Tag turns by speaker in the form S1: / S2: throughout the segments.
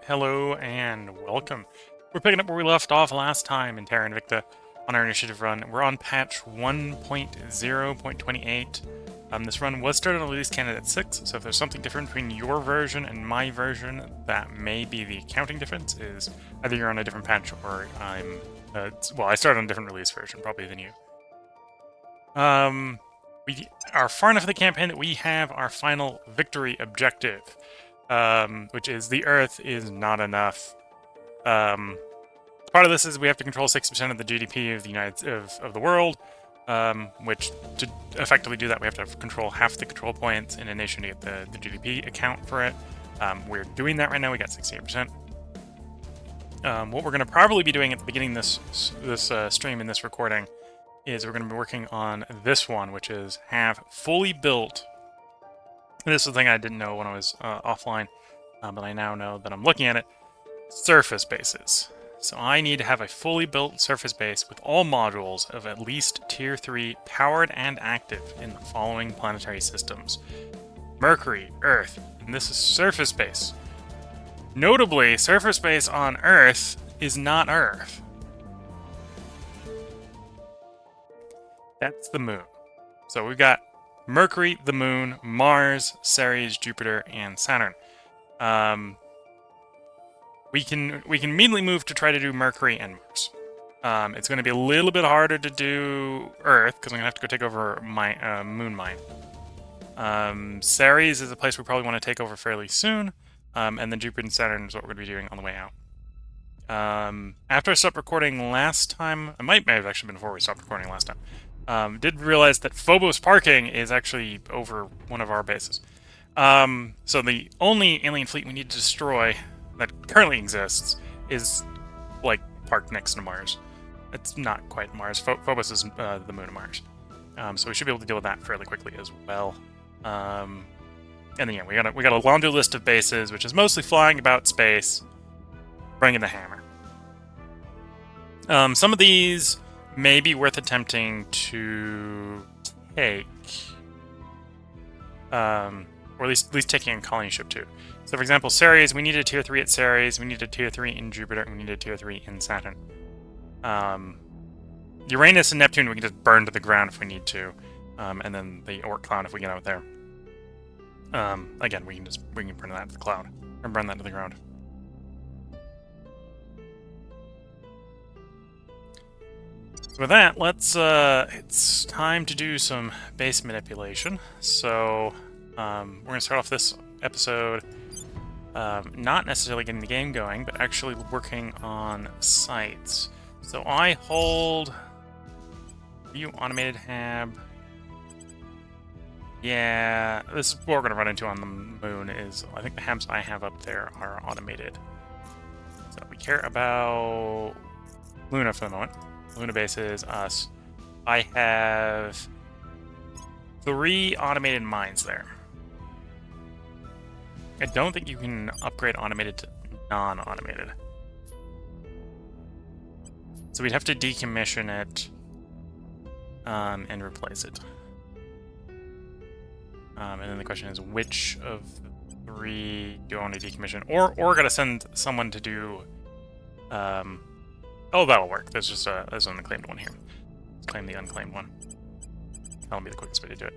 S1: Hello and welcome. We're picking up where we left off last time in Terra Invicta on our initiative run. We're on patch 1.0.28. This run was started on release candidate 6, so if there's something different between your version and my version, that may be the accounting difference, is either you're on a different patch or I'm... well, I started on a different release version, probably than you. We are far enough in the campaign that we have our final victory objective. Which is the Earth is not enough. Part of this is we have to control 60% of the GDP of the world, which to effectively do that we have to control half the control points in a nation to get the GDP account for it. We're doing that right now. We got 68%. What we're going to probably be doing at the beginning of this stream in this recording is we're going to be working on this one, which is have fully built. And this is the thing I didn't know when I was offline, but I now know that I'm looking at it. Surface bases. So I need to have a fully built surface base with all modules of at least Tier 3 powered and active in the following planetary systems. Mercury, Earth, and this is surface base. Notably, surface base on Earth is not Earth. That's the moon. So we've got Mercury, the Moon, Mars, Ceres, Jupiter, and Saturn. We can immediately move to try to do Mercury and Mars. It's going to be a little bit harder to do Earth because I'm going to have to go take over my Moon Mine. Ceres is a place we probably want to take over fairly soon, and then Jupiter and Saturn is what we're going to be doing on the way out. After I stopped recording last time, it might have actually been before we stopped recording last time. Did realize that Phobos parking is actually over one of our bases. So the only alien fleet we need to destroy that currently exists is, like, parked next to Mars. It's not quite Mars. Phobos is the moon of Mars. So we should be able to deal with that fairly quickly as well. And then, yeah, we got a laundry list of bases, which is mostly flying about space, bringing the hammer. Some of these may be worth attempting to take, or at least taking a colony ship too. So, for example, Ceres, we need a Tier 3 at Ceres, we need a Tier 3 in Jupiter, and we need a Tier 3 in Saturn. Uranus and Neptune we can just burn to the ground if we need to, and then the Oort cloud if we get out there. Again, we can burn that to the cloud, or burn that to the ground. With that, it's time to do some base manipulation. So, we're going to start off this episode not necessarily getting the game going, but actually working on sites. So I hold view automated hab. Yeah, this is what we're going to run into on the moon is, I think the habs I have up there are automated. So we care about Luna for the moment. Luna base is us. I have 3 automated mines there. I don't think you can upgrade automated to non-automated. So we'd have to decommission it and replace it. And then the question is, which of the 3 do I want to decommission? Or gotta send someone to do... oh, that'll work. There's just there's an unclaimed one here. Let's claim the unclaimed one. That'll be the quickest way to do it.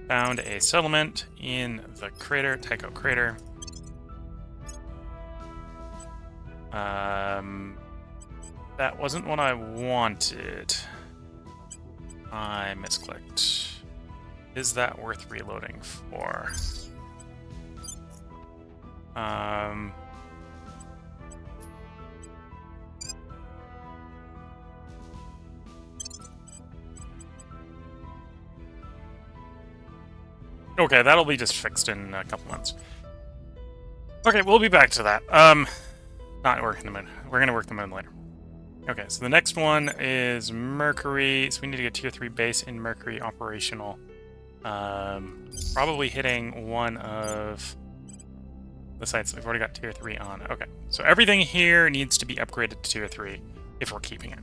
S1: Found a settlement in the crater, Tycho crater. That wasn't what I wanted. I misclicked. Is that worth reloading for? Okay, that'll be just fixed in a couple months. Okay, we'll be back to that. Not working the moon. We're gonna work the moon later. Okay, so the next one is Mercury. So we need to get Tier 3 base in Mercury operational. Probably hitting one of the sites that we've already got Tier 3 on. Okay, so everything here needs to be upgraded to Tier 3 if we're keeping it.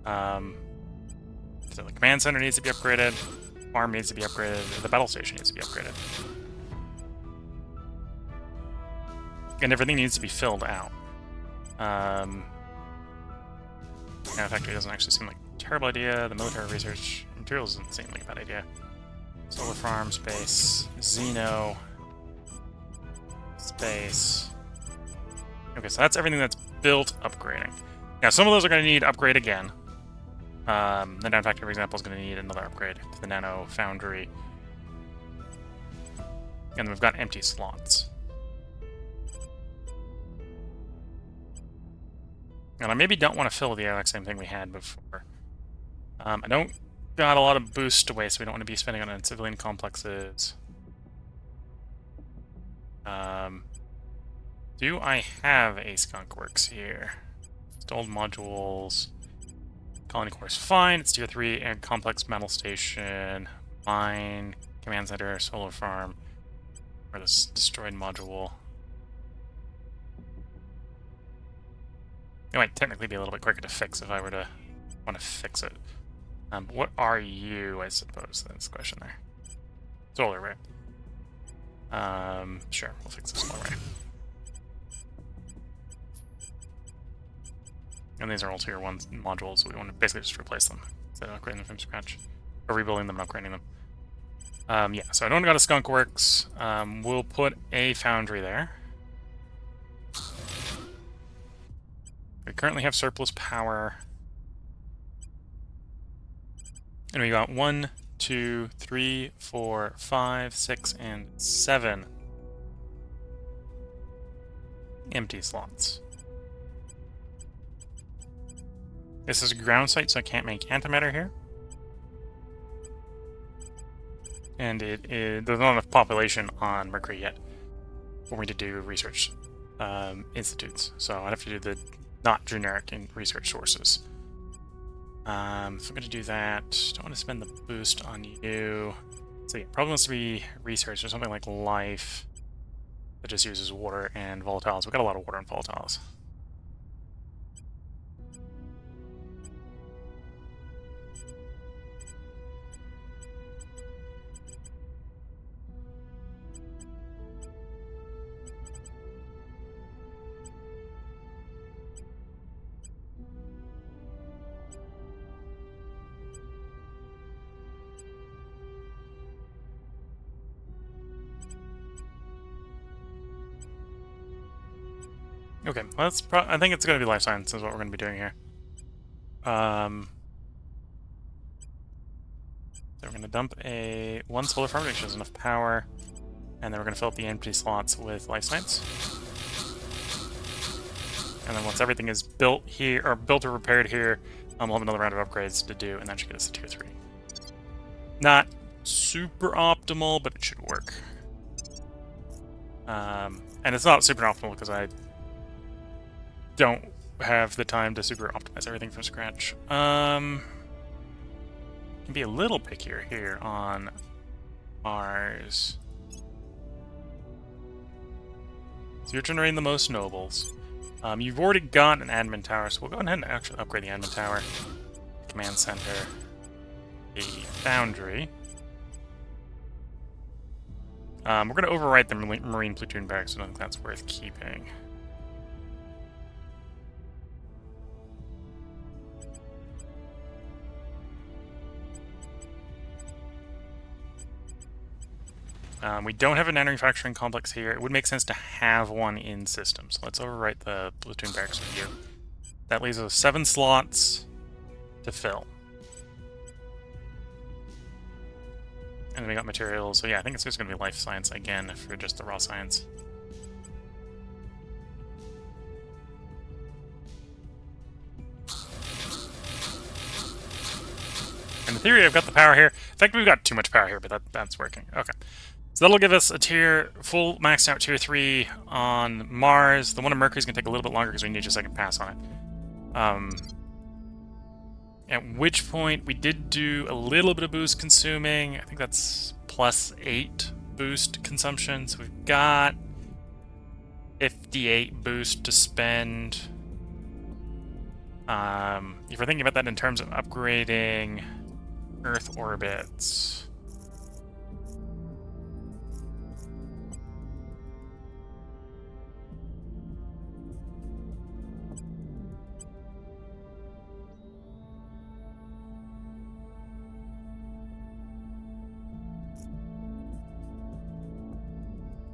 S1: So the command center needs to be upgraded. Farm needs to be upgraded. The battle station needs to be upgraded. And everything needs to be filled out. Yeah, factory doesn't actually seem like a terrible idea. The military research materials doesn't seem like a bad idea. Solar farm, space, Xeno, space. Okay, so that's everything that's built upgrading. Now, some of those are going to need upgrade again. The nano factory, for example, is going to need another upgrade to the nano foundry. And we've got empty slots. And I maybe don't want to fill the exact same thing we had before. I don't got a lot of boost to waste, so we don't want to be spending on civilian complexes. Do I have a skunk works here? Installed modules. Colony core is fine. It's tier 3 and complex metal station. Mine, command center, solar farm, or this destroyed module. It might technically be a little bit quicker to fix if I were to want to fix it. What are you, I suppose? That's the question there. Solar array. Sure, we'll fix the solar array. And these are all tier 1 modules, so we want to basically just replace them instead of upgrading them from scratch. Or rebuilding them and upgrading them. Yeah, so I don't got a skunk works. We'll put a foundry there. We currently have surplus power. And we got 1, 2, 3, 4, 5, 6, and 7 empty slots. This is a ground site, so I can't make antimatter here. And there's not enough population on Mercury yet for me to do research institutes. So I'd have to do the not generic in research sources. So I'm going to do that. Don't want to spend the boost on you. So yeah, probably wants to be research or something like life that just uses water and volatiles. We've got a lot of water and volatiles. Okay, well, I think it's going to be life science is what we're going to be doing here. So we're going to dump one solar farm, which has enough power, and then we're going to fill up the empty slots with life science. And then once everything is built here, or built or repaired here, we'll have another round of upgrades to do, and that should get us to tier 3. Not super optimal, but it should work. And it's not super optimal because I don't have the time to super optimize everything from scratch. Can be a little pickier here on Mars. So you're generating the most nobles. You've already got an admin tower, so we'll go ahead and actually upgrade the admin tower. Command center. The foundry. We're going to overwrite the Marine platoon barracks, so I don't think that's worth keeping. We don't have a manufacturing complex here. It would make sense to have one in system, so let's overwrite the platoon barracks with you. That leaves us 7 slots to fill. And then we got materials, so yeah, I think it's just going to be life science again for just the raw science. In theory, I've got the power here. In fact, we've got too much power here, but that's working. Okay. So that'll give us a full maxed out tier 3 on Mars. The one on Mercury is going to take a little bit longer because we need just a second pass on it. At which point, we did do a little bit of boost consuming. I think that's +8 boost consumption. So we've got 58 boost to spend. If we're thinking about that in terms of upgrading Earth orbits,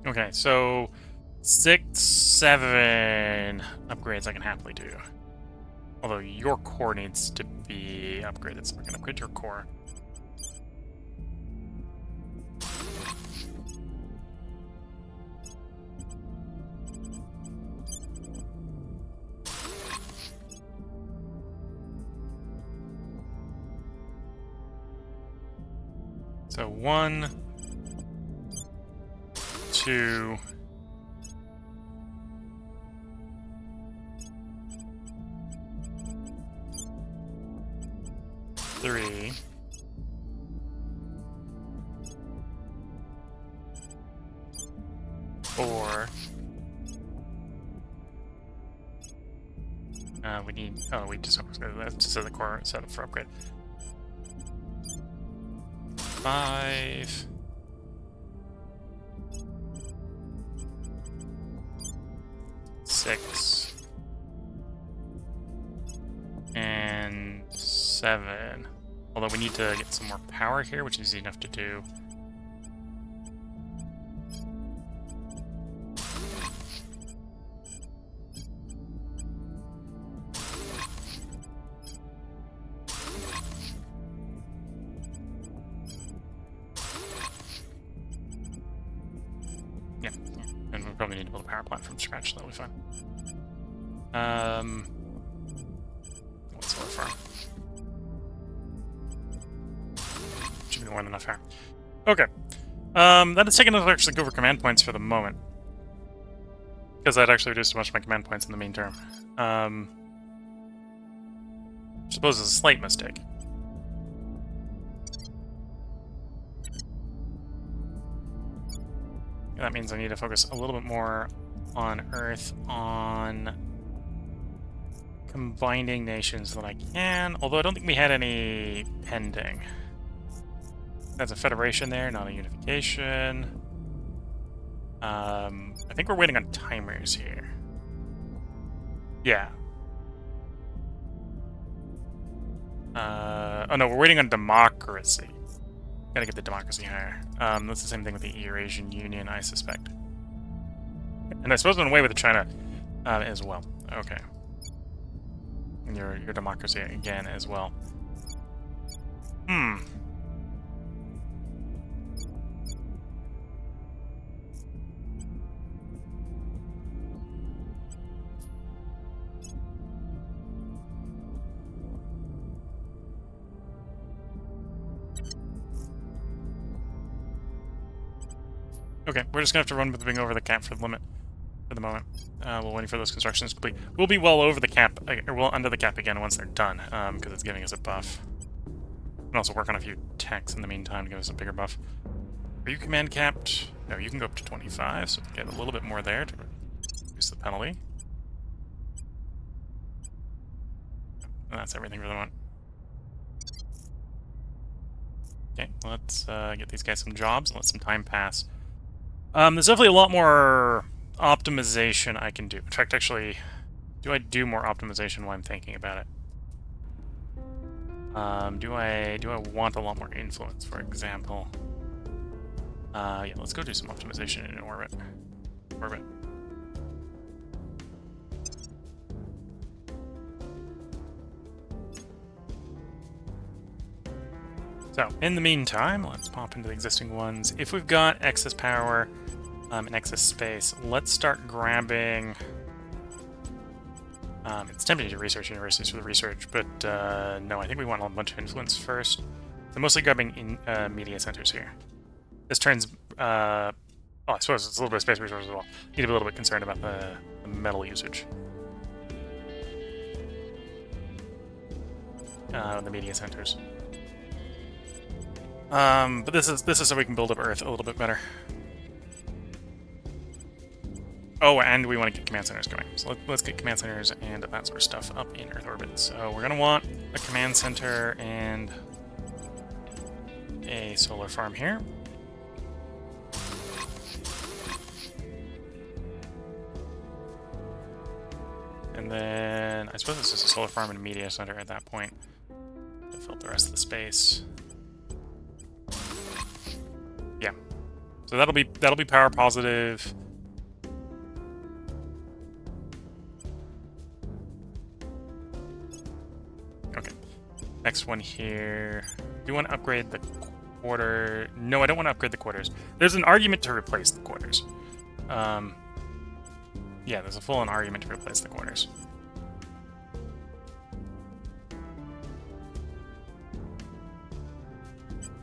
S1: Okay, so 6, 7 upgrades I can happily do. Although your core needs to be upgraded, so we're going to upgrade your core. So 1, 2, 3, 4. We need. Oh, we just set the core set up for upgrade. 5. 6. And 7. Although we need to get some more power here, which is easy enough to do. Yeah, and we probably need to build a power plant from scratch, so that'll be fine. What's solar farm? Should be more than enough here. Okay. That is taking us to actually go over command points for the moment. Because I'd actually reduced a bunch of my command points in the meantime. I suppose it's a slight mistake. That means I need to focus a little bit more on Earth, on combining nations that I can, although I don't think we had any pending. That's a federation there, not a unification. I think we're waiting on timers here. Yeah. Oh no, we're waiting on democracy. Gotta get the democracy higher. That's the same thing with the Eurasian Union, I suspect. And I suppose I'm away with China as well. Okay. And your democracy again as well. Okay, we're just gonna have to run with being over the cap for the limit for the moment. We're waiting for those constructions to complete. We'll be well over the cap, or well under the cap again once they're done, because it's giving us a buff. And also work on a few techs in the meantime to give us a bigger buff. Are you command capped? No, you can go up to 25, so we can get a little bit more there to reduce the penalty. And that's everything for the moment. Okay, let's get these guys some jobs and let some time pass. There's definitely a lot more optimization I can do. In fact, actually, do I do more optimization while I'm thinking about it? Do I want a lot more influence, for example? Yeah, let's go do some optimization in orbit. So, in the meantime, let's pop into the existing ones. If we've got excess power and excess space, let's start grabbing... it's tempting to research universities for the research, but no, I think we want a bunch of influence first. So mostly grabbing in media centers here. This turns... oh, I suppose it's a little bit of space resources as well. Need to be a little bit concerned about the metal usage. The media centers. But this is so we can build up Earth a little bit better. Oh, and we want to get command centers going. So let's get command centers and that sort of stuff up in Earth orbit. So we're going to want a command center and a solar farm here. And then I suppose it's just a solar farm and a media center at that point to fill the rest of the space. Yeah. So that'll be power positive. Okay. Next one here. Do you want to upgrade the quarter? No, I don't want to upgrade the quarters. There's an argument to replace the quarters. Yeah, there's a full-on argument to replace the quarters.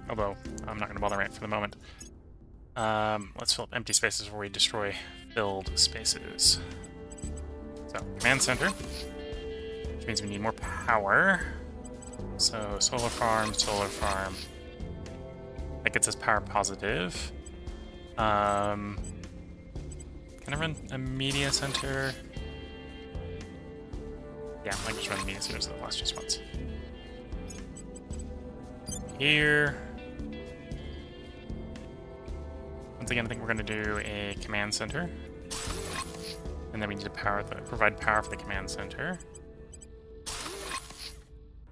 S1: Although, I'm not going to bother right for the moment. Let's fill up empty spaces before we destroy filled spaces. So, command center, which means we need more power. So, solar farm, solar farm. That gets us power positive. Can I run a media center? Yeah, I can just run media centers at the last response. Here. Once again, I think we're going to do a command center. And then we need to provide power for the command center.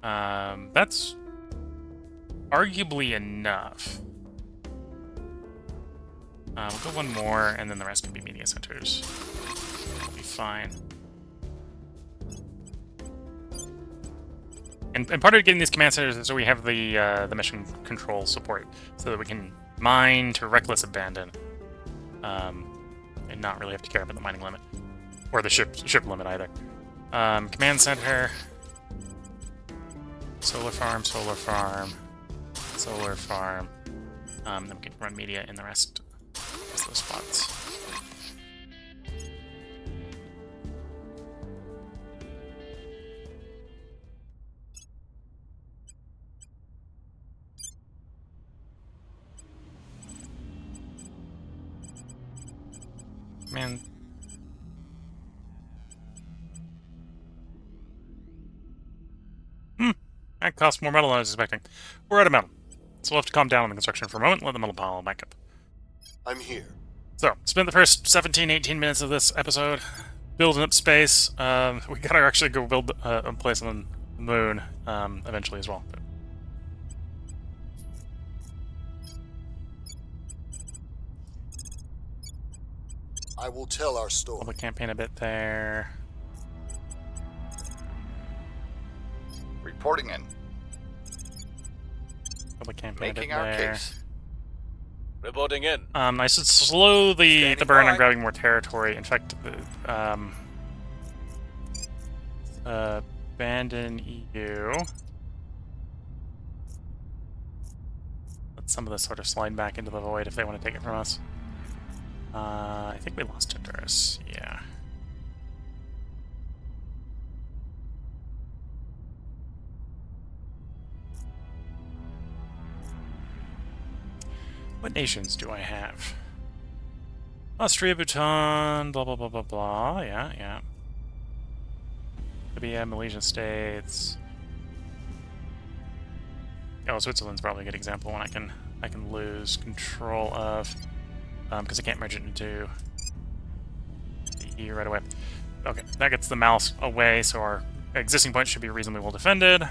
S1: That's arguably enough. We'll go one more, and then the rest can be media centers. That'll be fine. And part of getting these command centers is so we have the mission control support, so that we can mine to reckless abandon, and not really have to care about the mining limit or the ship limit either. Command center, solar farm, solar farm, solar farm. Then we can run media in the rest of those spots. Man. That costs more metal than I was expecting. We're out of metal. So we'll have to calm down on the construction for a moment and let the metal pile back up.
S2: I'm here.
S1: So, spent the first 17, 18 minutes of this episode building up space. We gotta actually go build a place on the moon eventually as well. But
S2: I will tell our story.
S1: public campaign a bit there.
S3: Reporting in.
S1: Public campaign
S3: Making
S1: a bit
S3: our
S1: there.
S3: case.
S4: Reporting in.
S1: I should slow the
S4: Standing
S1: burn on
S4: by.
S1: grabbing more territory. In fact, abandon EU. Let some of this sort of slide back into the void if they want to take it from us. I think we lost Honduras. Yeah. What nations do I have? Austria, Bhutan, blah, blah, blah, blah, blah. Yeah, yeah. Libya, Malaysian states. Oh, Switzerland's probably a good example when I can lose control of, because I can't merge it into the EU right away. Okay, that gets the mouse away, so our existing points should be reasonably well defended.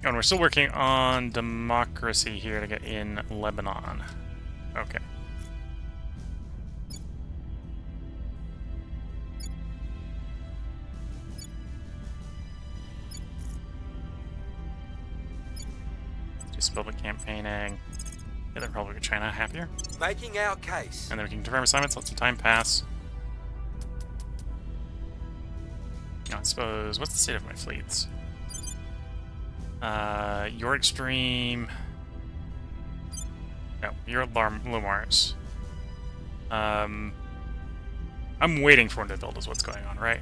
S1: And we're still working on democracy here to get in Lebanon. Okay. Just public campaigning. Get the Republic of China happier.
S4: Making our case.
S1: And then we can confirm assignments, let some time pass. I suppose, what's the state of my fleets? Your Extreme. No, you're Lumars. I'm waiting for one to build is what's going on, right?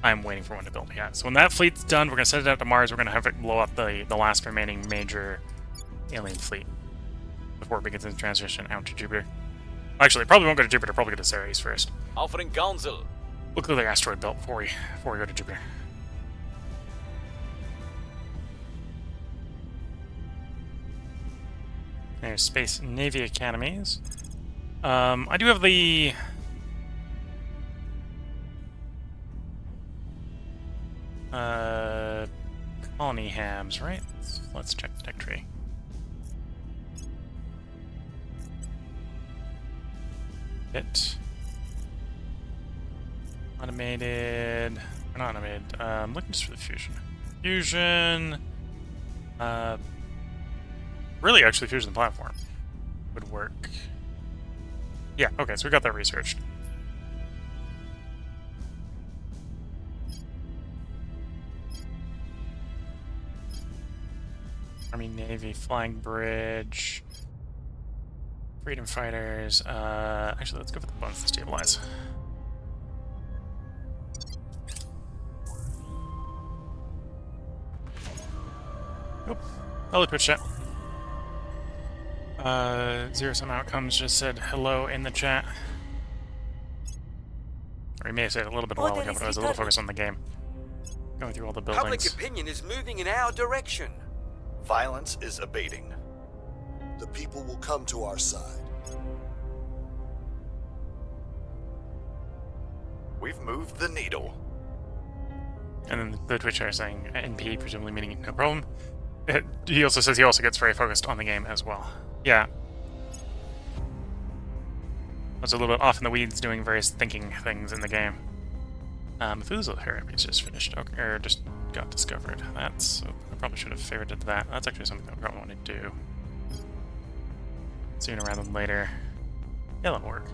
S1: I'm waiting for one to build, yeah. So when that fleet's done, we're gonna send it out to Mars, we're gonna have it blow up the last remaining major alien fleet before it begins its transition out to Jupiter. Actually, it probably won't go to Jupiter, probably go to Ceres first.
S4: Offering counsel.
S1: We'll clear the asteroid belt before we go to Jupiter. There's Space Navy Academies. I do have the... colony hams, right? Let's check the tech tree. Bit. Automated... Or not automated. Looking just for the fusion. Fusion... really, actually, fusion platform would work. Yeah, okay, so we got that researched. Army, Navy, Flying Bridge, Freedom Fighters. Actually, let's go for the bonus to stabilize. Nope. Hello, Twitch chat. Zero Sum Outcomes just said hello in the chat. Or he may have said it a little bit a while ago, but I was a little focused on the game. Going through all the buildings.
S4: Public opinion is moving in our direction.
S3: Violence is abating.
S2: The people will come to our side.
S3: We've moved the needle.
S1: And then the Twitch chat saying NP, presumably meaning no problem. He also says he also gets very focused on the game as well. Yeah. I was a little bit off in the weeds doing various thinking things in the game. Methuselah Therapy is just finished, okay, or just got discovered. That's... I probably should have favorited that. That's actually something that I probably want to do sooner rather than later. Yeah, that'll work.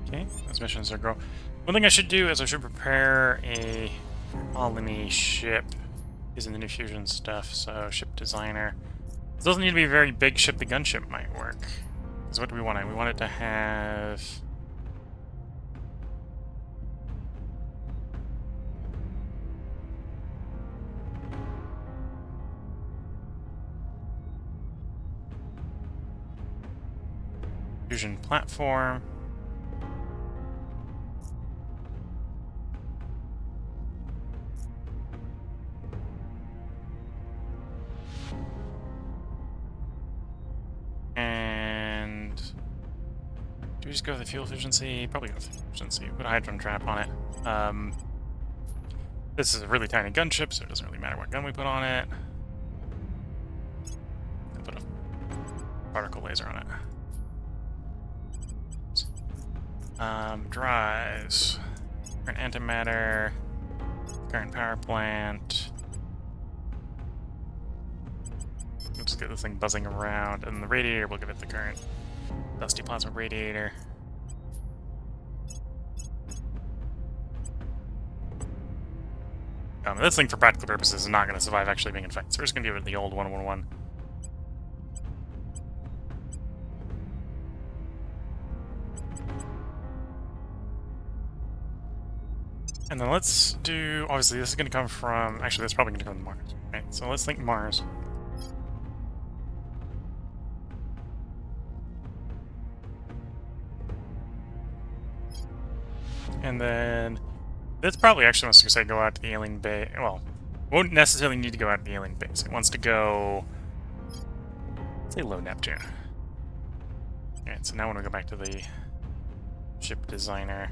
S1: Okay, those missions are growing. One thing I should do is I should prepare a colony ship using the new fusion stuff. So, ship designer. It doesn't need to be a very big ship. The gunship might work. Because what do we want? We want it to have... fusion platform. And do we just go with the fuel efficiency? Probably go with the efficiency. Put a hydrogen trap on it. This is a really tiny gunship, so it doesn't really matter what gun we put on it. And put a particle laser on it. Drives. Current antimatter. Current power plant. We'll just get this thing buzzing around, and the radiator, we'll give it the current dusty plasma radiator. This thing, for practical purposes, is not going to survive actually being infected, so we're just going to give it the old 111. And then let's do... Obviously, this is going to come from... Actually, that's probably going to come from Mars. Right, so let's think Mars. And then... This probably actually wants to say go out to the alien base. Well, won't necessarily need to go out to the alien base. It wants to go... Let's say low Neptune. Alright, so now when we go back to the ship designer...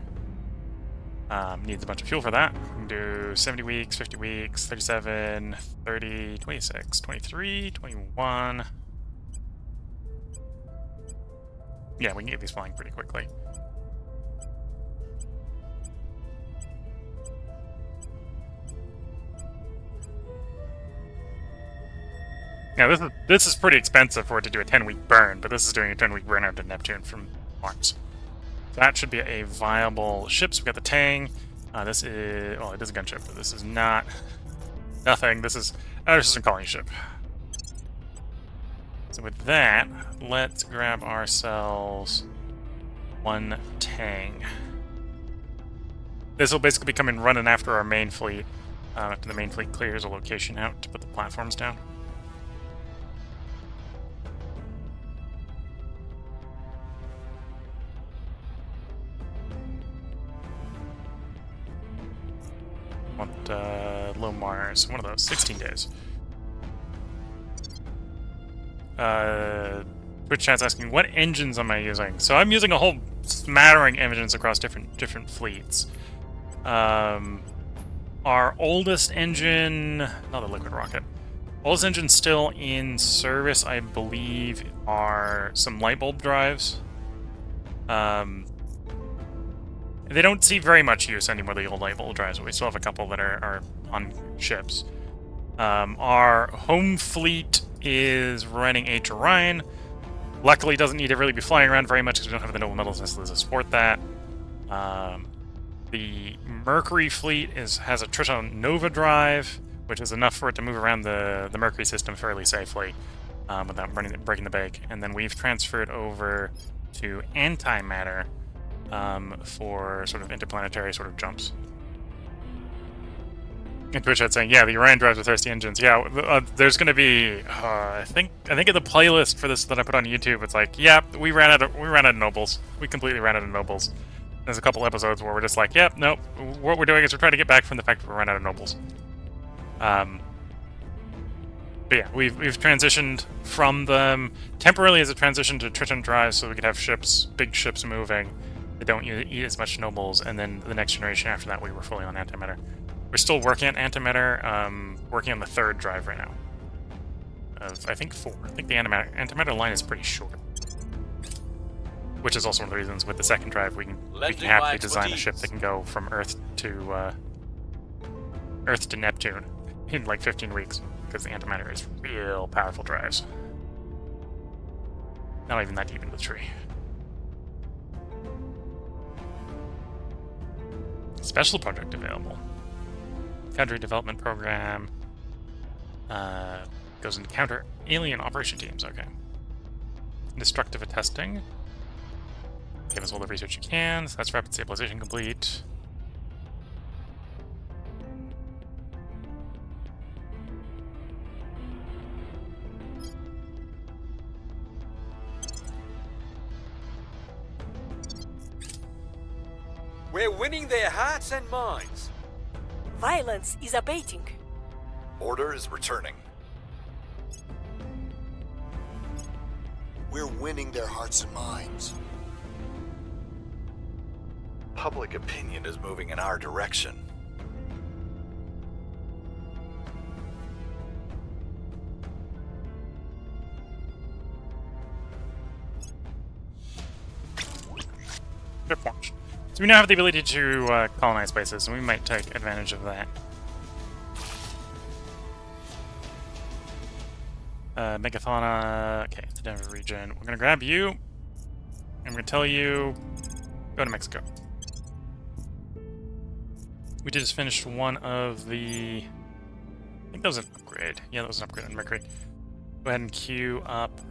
S1: needs a bunch of fuel for that. We can do 70 weeks, 50 weeks, 37, 30, 26, 23, 21. Yeah, we can get these flying pretty quickly. Now, this is pretty expensive for it to do a 10-week burn, but this is doing a 10-week burn out to Neptune from Mars. So that should be a viable ship. So we got the Tang. This is... Well, it is a gunship, but this is not... Nothing. This is... Oh, this is a colony ship. So with that, let's grab ourselves one Tang. This will basically be coming running after our main fleet. After the main fleet clears a location out to put the platforms down. Want low Mars, one of those, 16 days. Twitch chat's asking, what engines am I using? So I'm using a whole smattering of engines across different fleets. Our oldest engine, not the liquid rocket, oldest engine still in service, I believe, are some light bulb drives. They don't see very much use anymore, the old light bulb drives, but we still have a couple that are on ships. Our home fleet is running H Orion. Luckily, doesn't need to really be flying around very much because we don't have the noble metals necessarily to support that. The Mercury fleet has a Triton Nova drive, which is enough for it to move around the Mercury system fairly safely without breaking the bank. And then we've transferred over to antimatter for sort of interplanetary sort of jumps. And Twitch had saying, yeah, the Orion drives with thirsty engines. Yeah, there's going to be, I think in the playlist for this that I put on YouTube, it's like, yeah, we ran out of nobles. We completely ran out of nobles. There's a couple episodes where we're just like, yep, nope. What we're doing is we're trying to get back from the fact that we ran out of nobles. But yeah, we've transitioned from them temporarily as a transition to Triton drives, so we could have big ships moving. They don't eat as much nobles, and then the next generation after that, we were fully on antimatter. We're still working on antimatter, working on the third drive right now. Of, I think, 4. I think the antimatter line is pretty short. Which is also one of the reasons with the second drive we can happily design a ship that can go from Earth to Neptune in like 15 weeks, because the antimatter is real powerful drives. Not even that deep into the tree. Special project available. Cadre development program. Goes into counter alien operation teams. Okay. Destructive testing. Give us all the research you can. So that's rapid stabilization complete.
S4: We're winning their hearts and minds.
S5: Violence is abating.
S3: Order is returning.
S2: We're winning their hearts and minds.
S3: Public opinion is moving in our direction.
S1: Good point. So we now have the ability to colonize places, and we might take advantage of that. Megafauna. Okay, it's the Denver region. We're gonna grab you. And we're gonna tell you, go to Mexico. We just finished one of the... I think that was an upgrade. Yeah, that was an upgrade on Mercury. Go ahead and queue up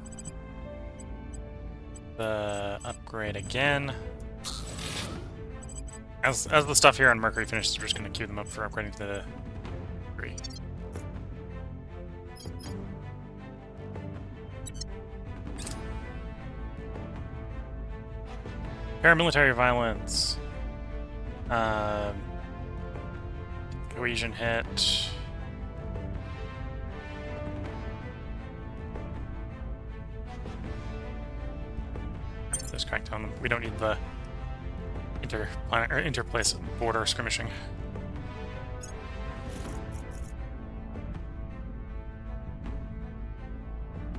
S1: the upgrade again. As the stuff here on Mercury finishes, we're just going to queue them up for upgrading to the 3. Paramilitary violence. Cohesion hit. There's crackdown. We don't need the interplace border skirmishing.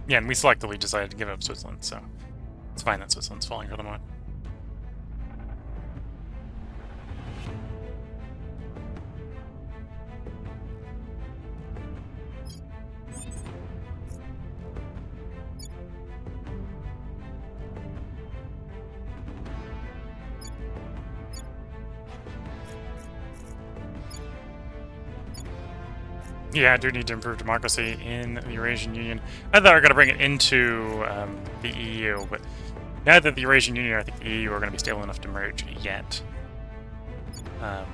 S1: Yeah, and we selectively decided to give up Switzerland, so it's fine that Switzerland's falling for the moment. Yeah, I do need to improve democracy in the Eurasian Union. I thought we were going to bring it into the EU, but now that the Eurasian Union, I think the EU are going to be stable enough to merge yet. The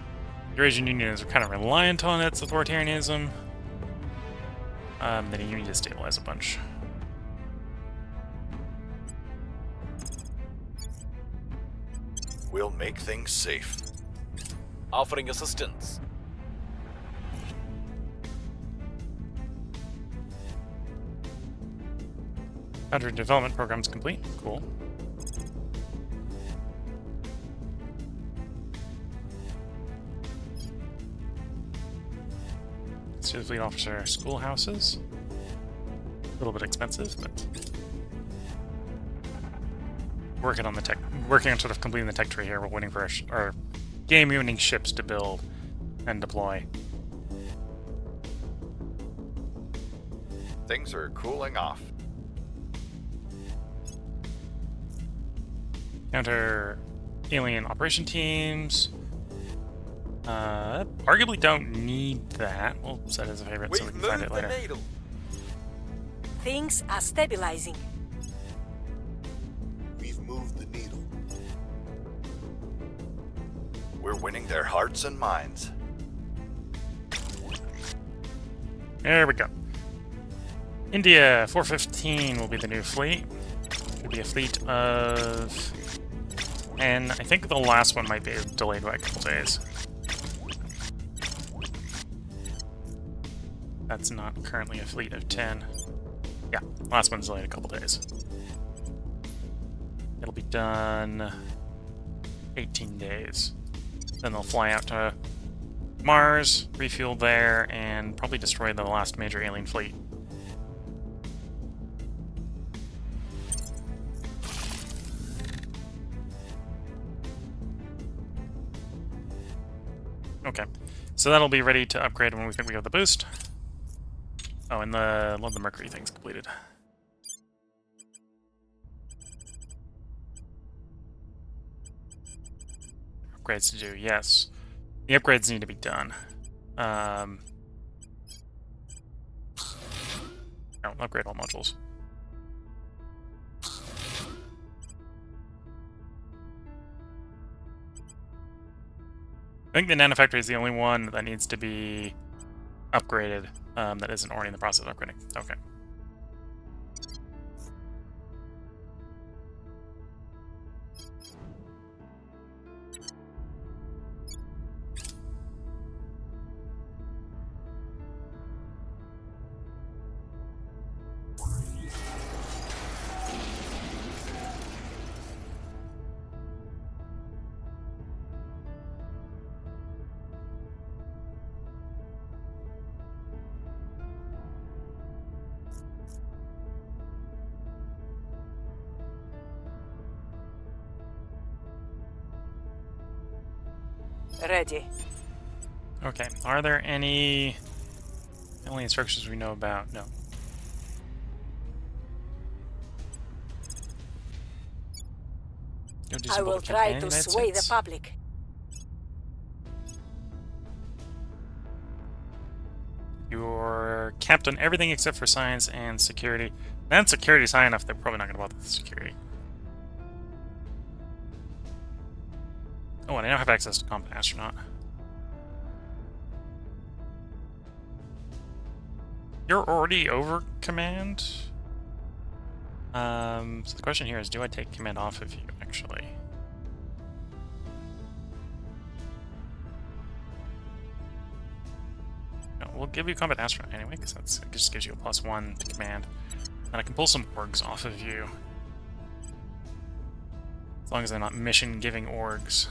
S1: Eurasian Union is kind of reliant on its authoritarianism. Then you need to stabilize a bunch.
S3: We'll make things safe.
S4: Offering assistance.
S1: Boundary development program's complete. Cool. Let's do the fleet officer schoolhouses. A little bit expensive, but working on sort of completing the tech tree here. We're waiting for our game-winning ships to build and deploy.
S3: Things are cooling off.
S1: Counter alien operation teams. Arguably don't need that. We'll set it as a favorite so we
S4: We've
S1: can find
S4: moved
S1: it
S4: the
S1: later.
S4: needle.
S5: Things are stabilizing.
S2: We've moved the needle.
S3: We're winning their hearts and minds.
S1: There we go. India 415 will be the new fleet. It'll be a fleet of... And I think the last one might be delayed by a couple days. That's not currently a fleet of 10. Yeah, last one's delayed a couple days. It'll be done 18 days. Then they'll fly out to Mars, refuel there, and probably destroy the last major alien fleet. Okay, so that'll be ready to upgrade when we think we have the boost. Oh, and the Mercury thing's completed. Upgrades to do, yes. The upgrades need to be done. Oh, upgrade all modules. I think the Nanofactory is the only one that needs to be upgraded that isn't already in the process of upgrading. Okay.
S5: Ready.
S1: Okay. Are there any only instructions we know about? No. You'll do
S5: I
S1: some
S5: will
S1: bullet
S5: try
S1: campaign in
S5: to
S1: the United
S5: sway the
S1: States.
S5: public.
S1: You're capped on everything except for science and security. And security's high enough, they're probably not going to bother with security. Oh, and I now have access to Combat Astronaut. You're already over command? So the question here is, do I take command off of you, actually? No, we'll give you Combat Astronaut anyway, because it just gives you a +1 to command. And I can pull some orgs off of you. As long as they're not mission-giving orgs.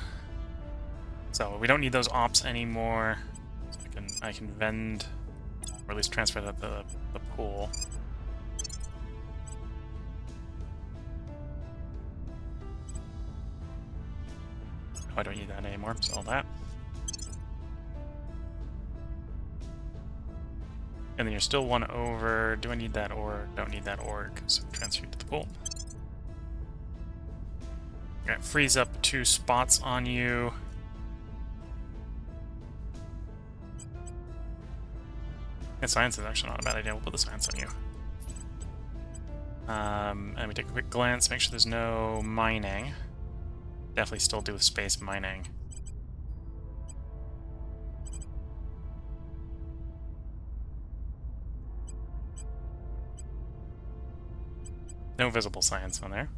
S1: So we don't need those ops anymore. So I can vend, or at least transfer the pool. Oh, I don't need that anymore. Sell that. And then you're still one over. Do I need that or don't need that org? So transfer to the pool. Okay, freeze up 2 spots on you. And science is actually not a bad idea. We'll put the science on you. And we take a quick glance, make sure there's no mining. Definitely still do with space mining. No visible science on there.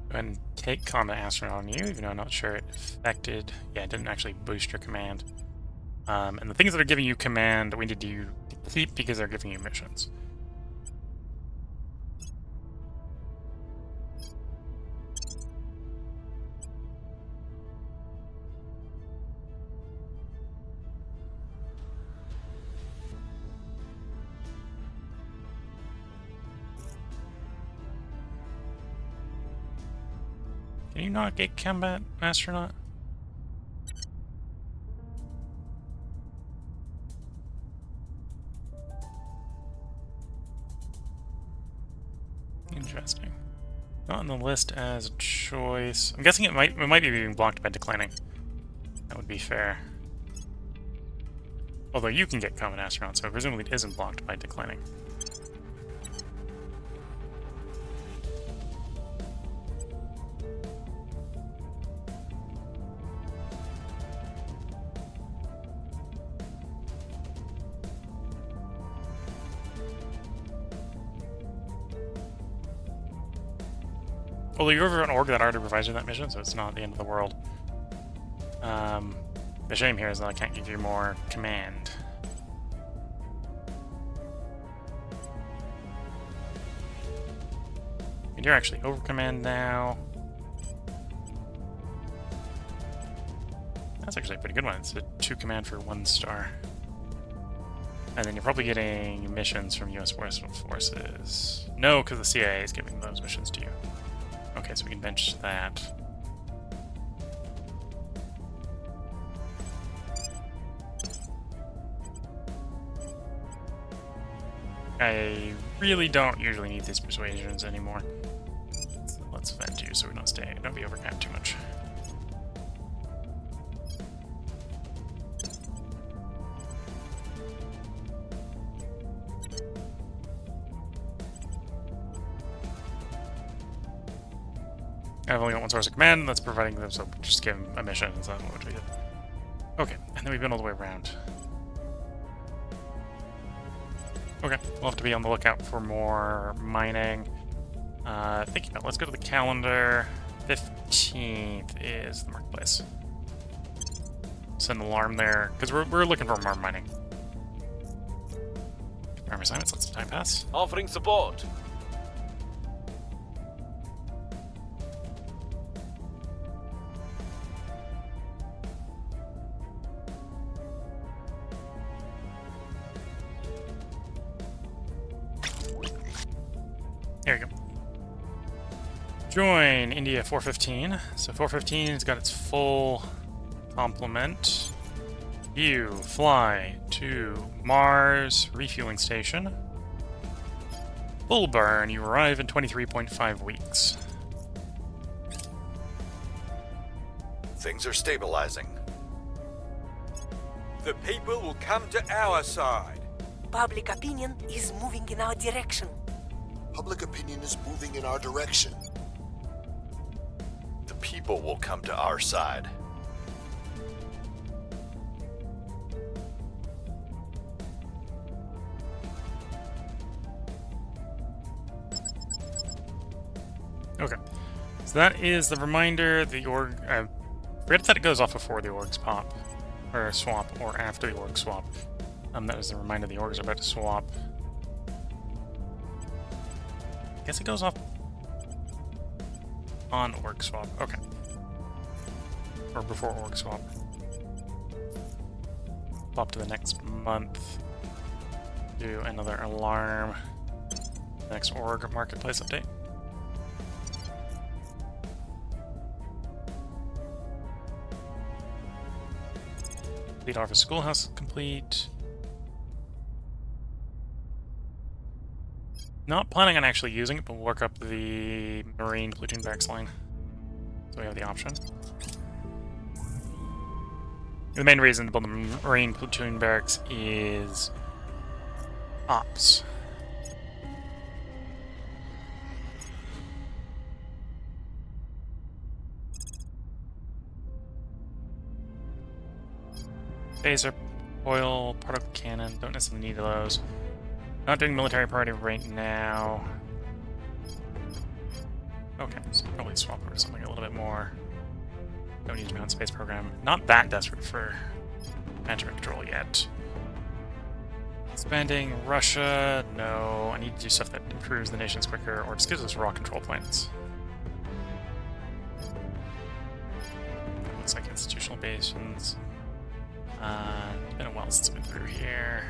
S1: Go ahead and take Combat Astronaut on you, even though I'm not sure it affected... Yeah, it didn't actually boost your command. And the things that are giving you command, we need to complete because they're giving you missions. Can you not get Combat Astronaut? Interesting. Not on the list as a choice. I'm guessing it might be being blocked by declining. That would be fair. Although you can get Combat Astronaut, so presumably it isn't blocked by declining. Although you're over an org that already provides you that mission, so it's not the end of the world. The shame here is that I can't give you more command. And you're actually over command now. That's actually a pretty good one. It's a 2 command for 1 star. And then you're probably getting missions from US Special Forces. No, because the CIA is giving those missions to you. Okay, so we can bench that. I really don't usually need these persuasions anymore. So let's vent you so we don't be overcramped too much. I've only got 1 source of command, and that's providing them, so just give them a mission, is that what we did? Okay, and then we've been all the way around. Okay, we'll have to be on the lookout for more mining. Thinking about, let's go to the calendar. 15th is the marketplace. Send an alarm there, because we're looking for more mining. Armor assignments, let some time pass.
S4: Offering support.
S1: There you go. Join India 415. So 415's got its full complement. You fly to Mars refueling station. Full burn, you arrive in 23.5 weeks.
S3: Things are stabilizing.
S6: The people will come to our side.
S5: Public opinion is moving in our direction.
S2: Public opinion is moving in our direction.
S3: The people will come to our side.
S1: Okay. So that is the reminder. The org... forget that it goes off before the orgs pop. Or swap, or after the org swap. That is the reminder the orgs are about to swap. I guess it goes off on org swap. Okay. Or before org swap. Swap to the next month. Do another alarm. Next org marketplace update. Complete office schoolhouse complete. Not planning on actually using it, but we'll work up the Marine platoon barracks line. So we have the option. The main reason to build the Marine platoon barracks is ops. Phaser, oil, particle cannon, don't necessarily need those. Not doing military priority right now. Okay, so probably swap over something a little bit more. Don't need to be on space program. Not that desperate for management control yet. Expanding Russia, no. I need to do stuff that improves the nations quicker, or just gives us raw control points. Looks like institutional bases. It's been a while since I've been through here.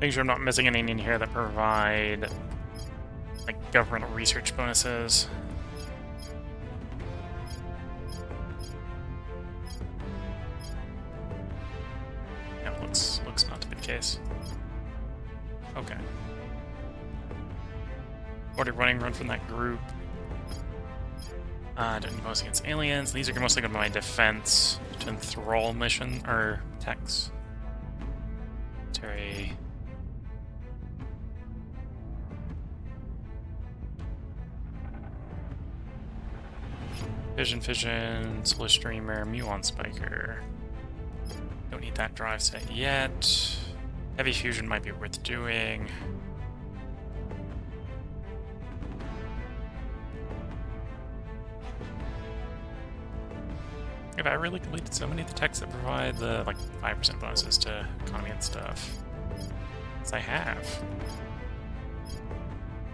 S1: Making sure I'm not missing anything in here that provide like government research bonuses. Yeah, looks not to be the case. Okay. Already run from that group. Don't need bonus against aliens. These are mostly going to be my defense to enthrall mission or techs. Terry. Fission, Split Streamer, Muon Spiker. Don't need that drive set yet. Heavy Fusion might be worth doing. If I really completed so many of the techs that provide the like 5% bonuses to economy and stuff. Yes, I have.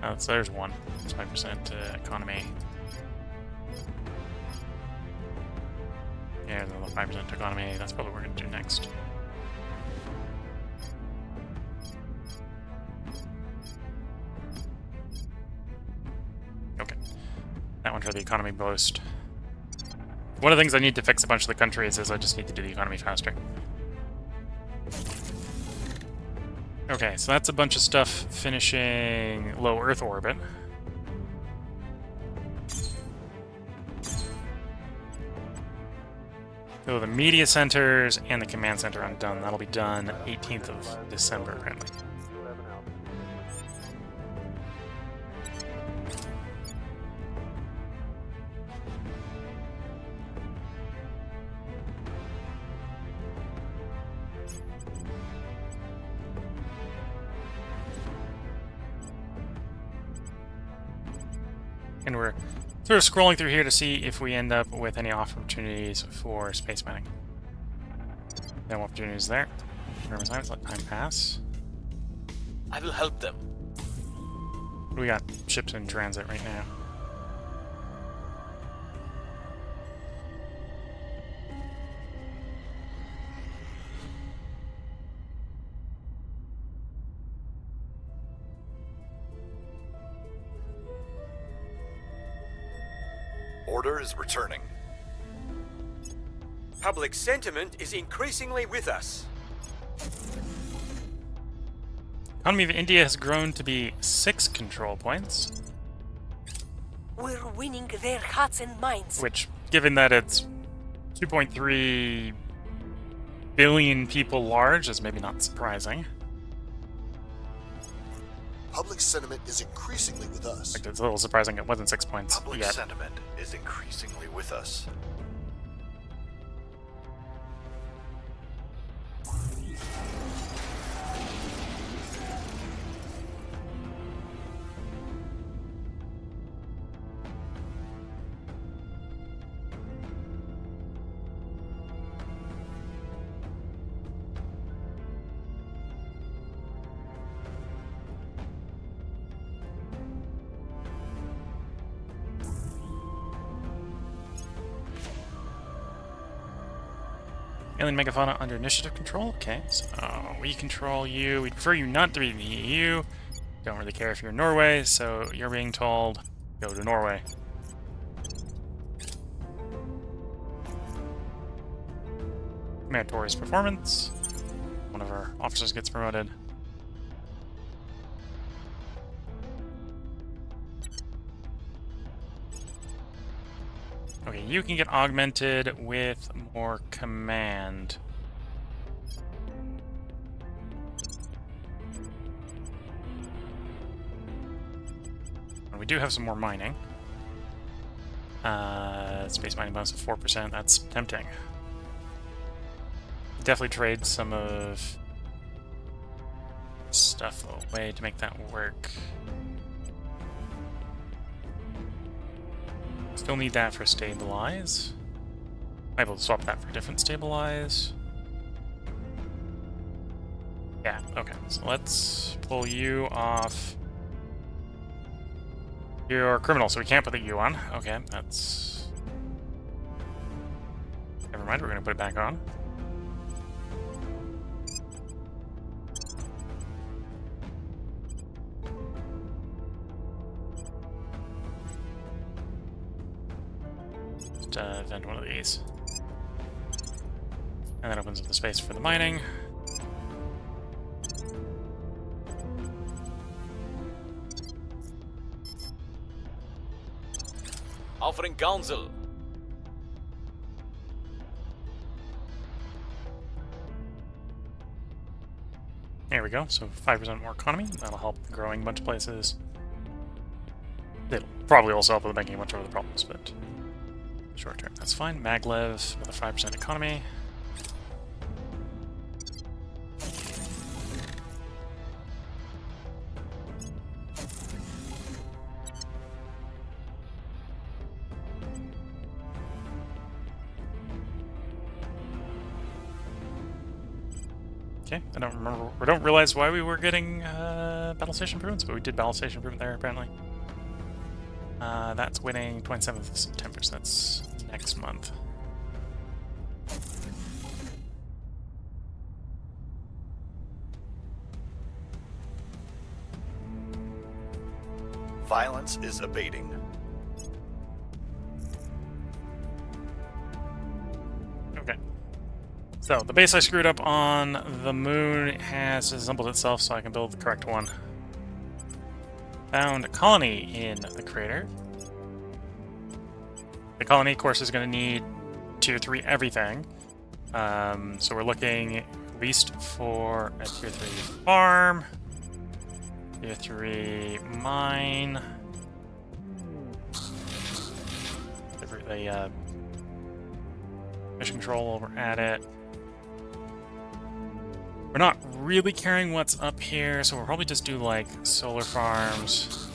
S1: Oh, so there's one. It's 5% to economy. Yeah, the 5% economy, that's probably what we're going to do next. Okay. That one for the economy boost. One of the things I need to fix a bunch of the countries is I just need to do the economy faster. Okay, so that's a bunch of stuff finishing low Earth orbit. So the media centers and the command center are done. That'll be done 18th of December, apparently. And we're sort of scrolling through here to see if we end up with any opportunities for space mining. No opportunities there. Remember, let time pass.
S4: I will help them.
S1: We got ships in transit right now.
S3: Order is returning.
S6: Public sentiment is increasingly with us.
S1: Economy of India has grown to be 6 control points,
S5: We're winning their hearts and minds.
S1: which, given that it's 2.3 billion people large, is maybe not surprising.
S2: Public sentiment is increasingly with us.
S1: Like, it's a little surprising it wasn't 6 points
S3: Public
S1: yet.
S3: sentiment is increasingly with us.
S1: Alien megafauna under initiative control. Okay, so we control you. We prefer you not to be in the EU. Don't really care if you're in Norway, so you're being told go to Norway. Meritorious performance. One of our officers gets promoted. Okay, you can get augmented with more command. And we do have some more mining. Space mining bonus of 4%, that's tempting. Definitely trade some of stuff away to make that work. Still need that for stabilize. I'm able to swap that for different stabilize. Yeah, okay. So let's pull you off. You're a criminal, so we can't put the U on. Okay, that's... Never mind, we're going to put it back on. Vent one of these. And that opens up the space for the mining.
S4: Offering counsel.
S1: There we go, so 5% more economy. That'll help the growing bunch of places. It'll probably also help with making a bunch of other problems, but short term, that's fine. Maglev with a 5% economy. Okay, I don't remember. We don't realize why we were getting battle station improvements, but we did battle station improvement there apparently. That's winning 27th of September, so that's next month.
S3: Violence is abating.
S1: Okay. So, the base I screwed up on the moon has assembled itself, so I can build the correct one. Found a colony in the crater. The colony, of course, is going to need Tier 3 everything. So we're looking at least for a Tier 3 farm, Tier 3 mine, the mission control while we're at it. We're not really caring what's up here, so we'll probably just do like solar farms.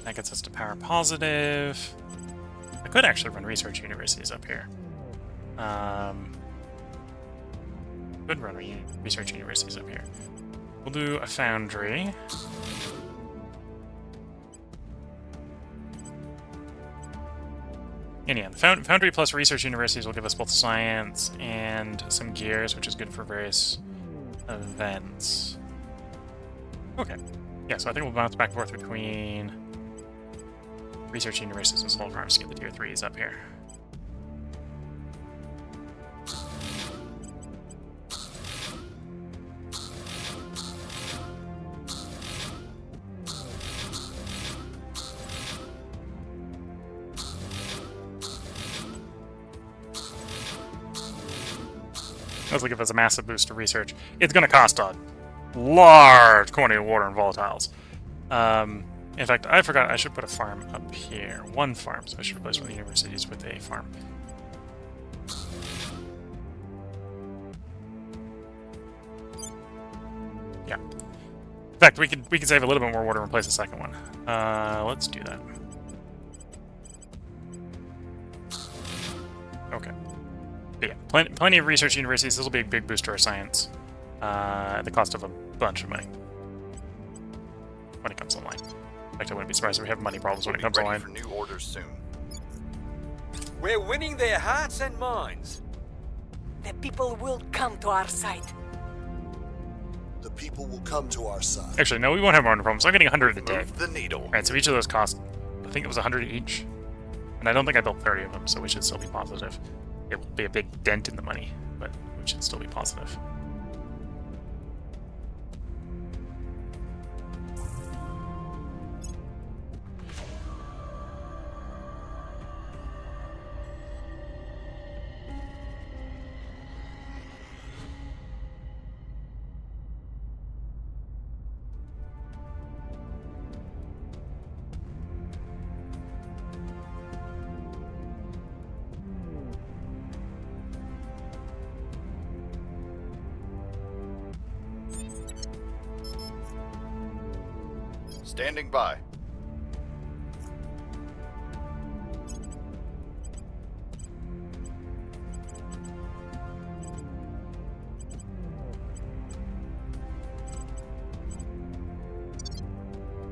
S1: That gets us to power positive. I could actually run research universities up here. Could run research universities up here. We'll do a foundry. And yeah, the foundry plus research universities will give us both science and some gears, which is good for various events. Okay. Yeah, so I think we'll bounce back and forth between research universities and solar farms to get the Tier 3s up here. This will give us a massive boost to research. It's going to cost a large quantity of water and volatiles. In fact, I forgot I should put a farm up here. One farm, so I should replace one of the universities with a farm. Yeah. In fact, we could save a little bit more water and replace the second one. Let's do that. Okay. But yeah, plenty of research universities. This will be a big boost to our science. At the cost of a bunch of money when it comes online. In fact, I wouldn't be surprised if we have money problems when it comes online.
S3: For new orders soon.
S6: We're winning their hearts and minds.
S5: The people will come to our side.
S2: The people will come to our side.
S1: Actually, no, we won't have more problems. I'm getting 100 a day.
S3: Move the needle.
S1: Right, so each of those cost, I think it was 100 each. And I don't think I built 30 of them, so we should still be positive. It will be a big dent in the money, but we should still be positive.
S3: Standing by.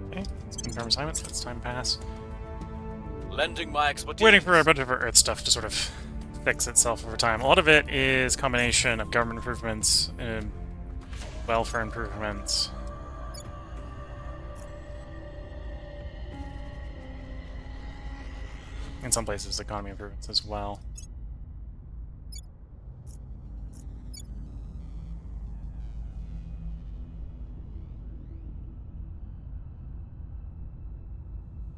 S1: Okay, let's confirm assignments. That's time pass.
S4: Lending my expertise.
S1: Waiting for a bunch of our Earth stuff to sort of fix itself over time. A lot of it is combination of government improvements and welfare improvements. In some places, economy improvements as well.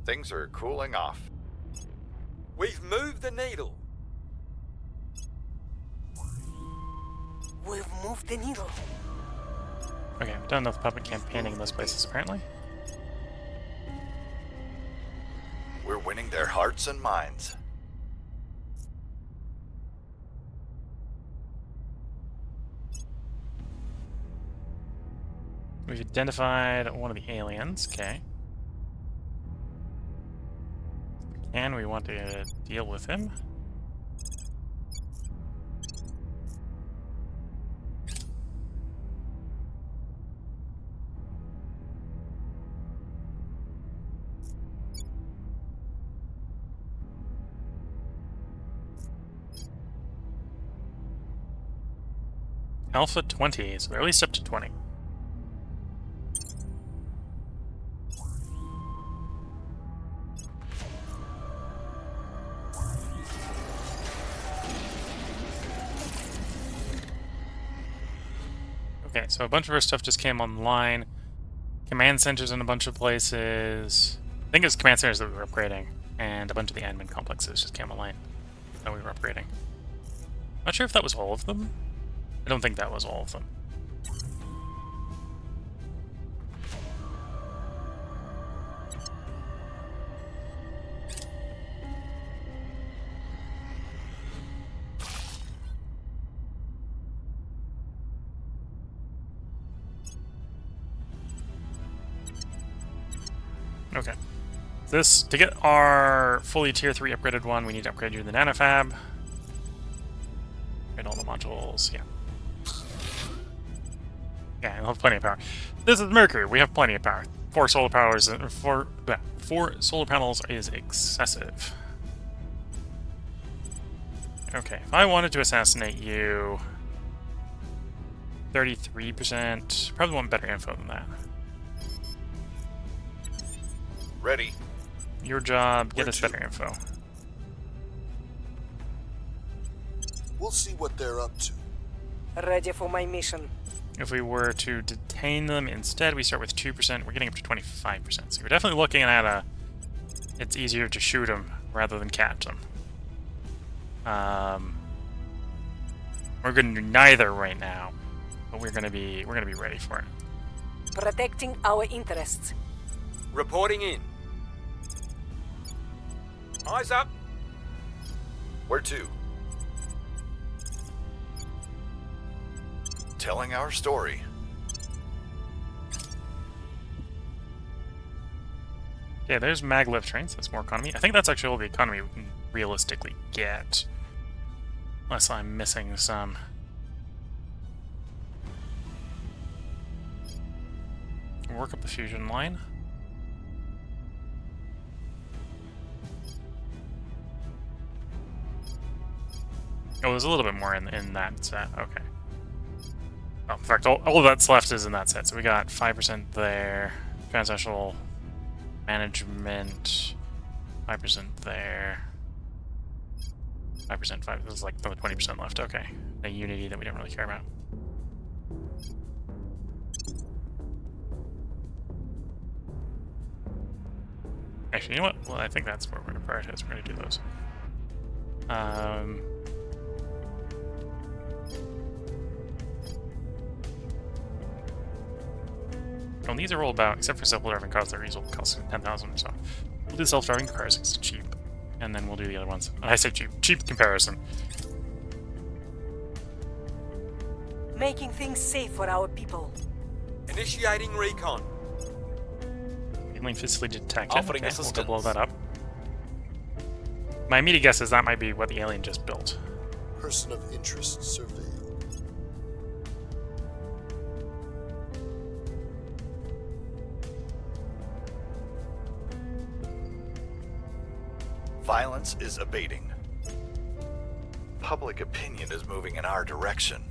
S3: Things are cooling off.
S6: We've moved the needle.
S5: We've moved the needle.
S1: Okay, we've done enough public campaigning in those places, apparently.
S3: We're winning their hearts and minds.
S1: We've identified one of the aliens, okay. And we want to deal with him. Alpha 20, so they're at least up to 20. Okay, so a bunch of our stuff just came online. Command centers in a bunch of places. I think it was command centers that we were upgrading, and a bunch of the admin complexes just came online that we were upgrading. Not sure if that was all of them. I don't think that was all of them. Okay. This, to get our fully tier 3 upgraded one, we need to upgrade you to the nanofab. Upgrade all the modules, yeah. Yeah, we'll have plenty of power. This is Mercury. We have plenty of power. 4 solar powers, 4 solar panels is excessive. Okay, if I wanted to assassinate you, 33%. Probably want better info than that.
S3: Ready.
S1: Your job, get
S2: Where
S1: us
S2: to?
S1: better info.
S2: We'll see what they're up to.
S5: Ready for my mission.
S1: If we were to detain them instead, we start with 2%. We're getting up to 25%. So we're definitely looking at a... It's easier to shoot them rather than catch them. We're going to do neither right now, but we're going to be ready for it.
S5: Protecting our interests.
S6: Reporting in. Eyes up.
S3: Where to? Telling our story.
S1: Yeah, there's maglev trains. That's more economy. I think that's actually all the economy we can realistically get. Unless I'm missing some. Work up the fusion line. Oh, there's a little bit more in that set. Okay. Oh, in fact, all that's left is in that set. So we got 5% there. Transnational management. 5% there. 5%, 5. This is like 20% left. Okay. A unity that we don't really care about. Actually, you know what? Well, I think that's where we're going to prioritize. We're going to do those. Well, these are all about, except for self-driving cars, they're easily cost 10,000 or so. We'll do self-driving cars, it's cheap. And then we'll do the other ones. I say cheap. Cheap comparison.
S5: Making things safe for our people.
S6: Initiating recon.
S1: Alien facility detected.
S4: Offering
S1: Okay, we'll
S4: assistance.
S1: go blow that up. My immediate guess is that might be what the alien just built.
S2: Person of interest surveilled.
S3: Violence is abating. Public opinion is moving in our direction.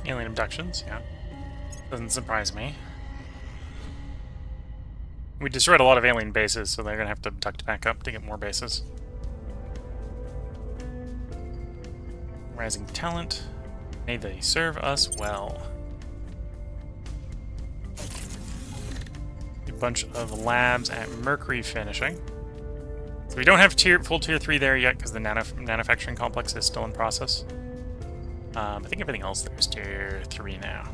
S1: Alien abductions, yeah. Doesn't surprise me. We destroyed a lot of alien bases, so they're gonna have to abduct back up to get more bases. Rising talent. May they serve us well. A bunch of labs at Mercury finishing. So we don't have full tier 3 there yet because the manufacturing complex is still in process. I think everything else there is tier 3 now.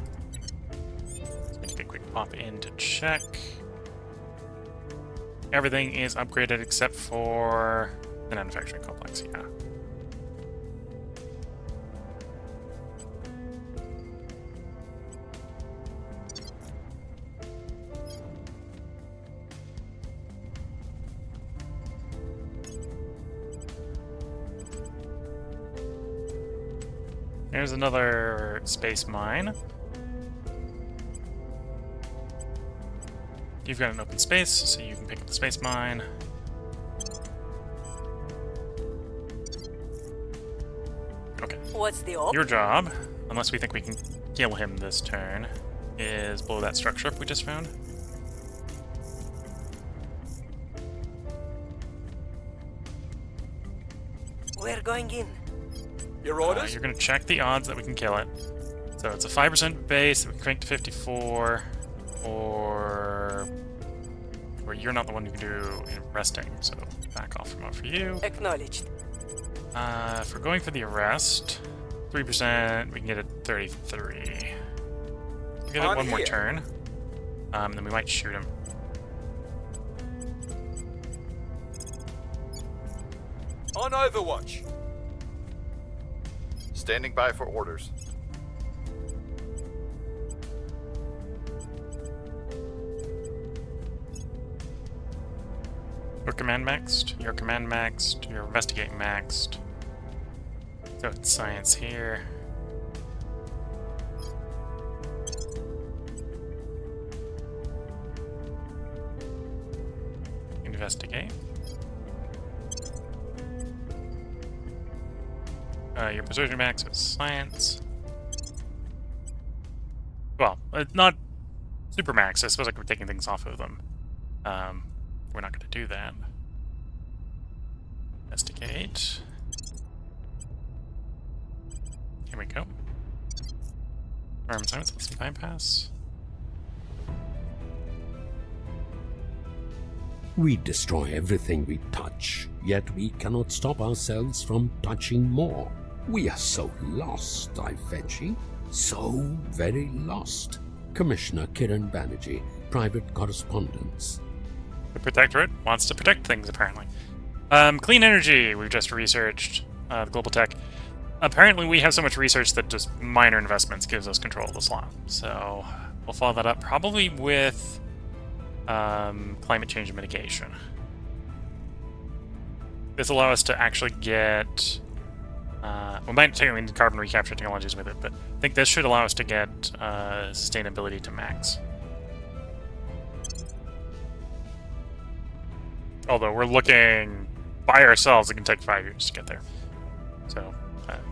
S1: Let's make a quick pop in to check. Everything is upgraded except for the manufacturing complex, yeah. There's another space mine. You've got an open space, so you can pick up the space mine. Okay.
S5: What's the op?
S1: Your job, unless we think we can kill him this turn, is blow that structure up we just found.
S5: We're going in.
S6: Your orders?
S1: You're going to check the odds that we can kill it. So it's a 5% base that we can crank to 54, or you're not the one who can do arresting, so back off from out for you.
S5: Acknowledged.
S1: If we're going for the arrest, 3%, we can get it 33. We'll give it one more turn, then we might shoot him.
S6: On Overwatch.
S3: Standing by for orders.
S1: Your command maxed, your command maxed, your investigate maxed. So it's science here. Investigate. Your persuasion max is science. Well, it's not super max. I suppose I could be taking things off of them. We're not going to do that. Investigate. Here we go. Arm science, let's bypass.
S7: We destroy everything we touch, yet we cannot stop ourselves from touching more. We are so lost, Ifechi. So very lost. Commissioner Kiran Banerjee, Private Correspondence.
S1: The Protectorate wants to protect things, apparently. Clean energy, we've just researched. The global tech. Apparently we have so much research that just minor investments gives us control of the slot. So we'll follow that up probably with climate change mitigation. This will allow us to actually get We might technically need carbon recapture technologies with it, but I think this should allow us to get sustainability to max. Although we're looking by ourselves, it can take 5 years to get there. So,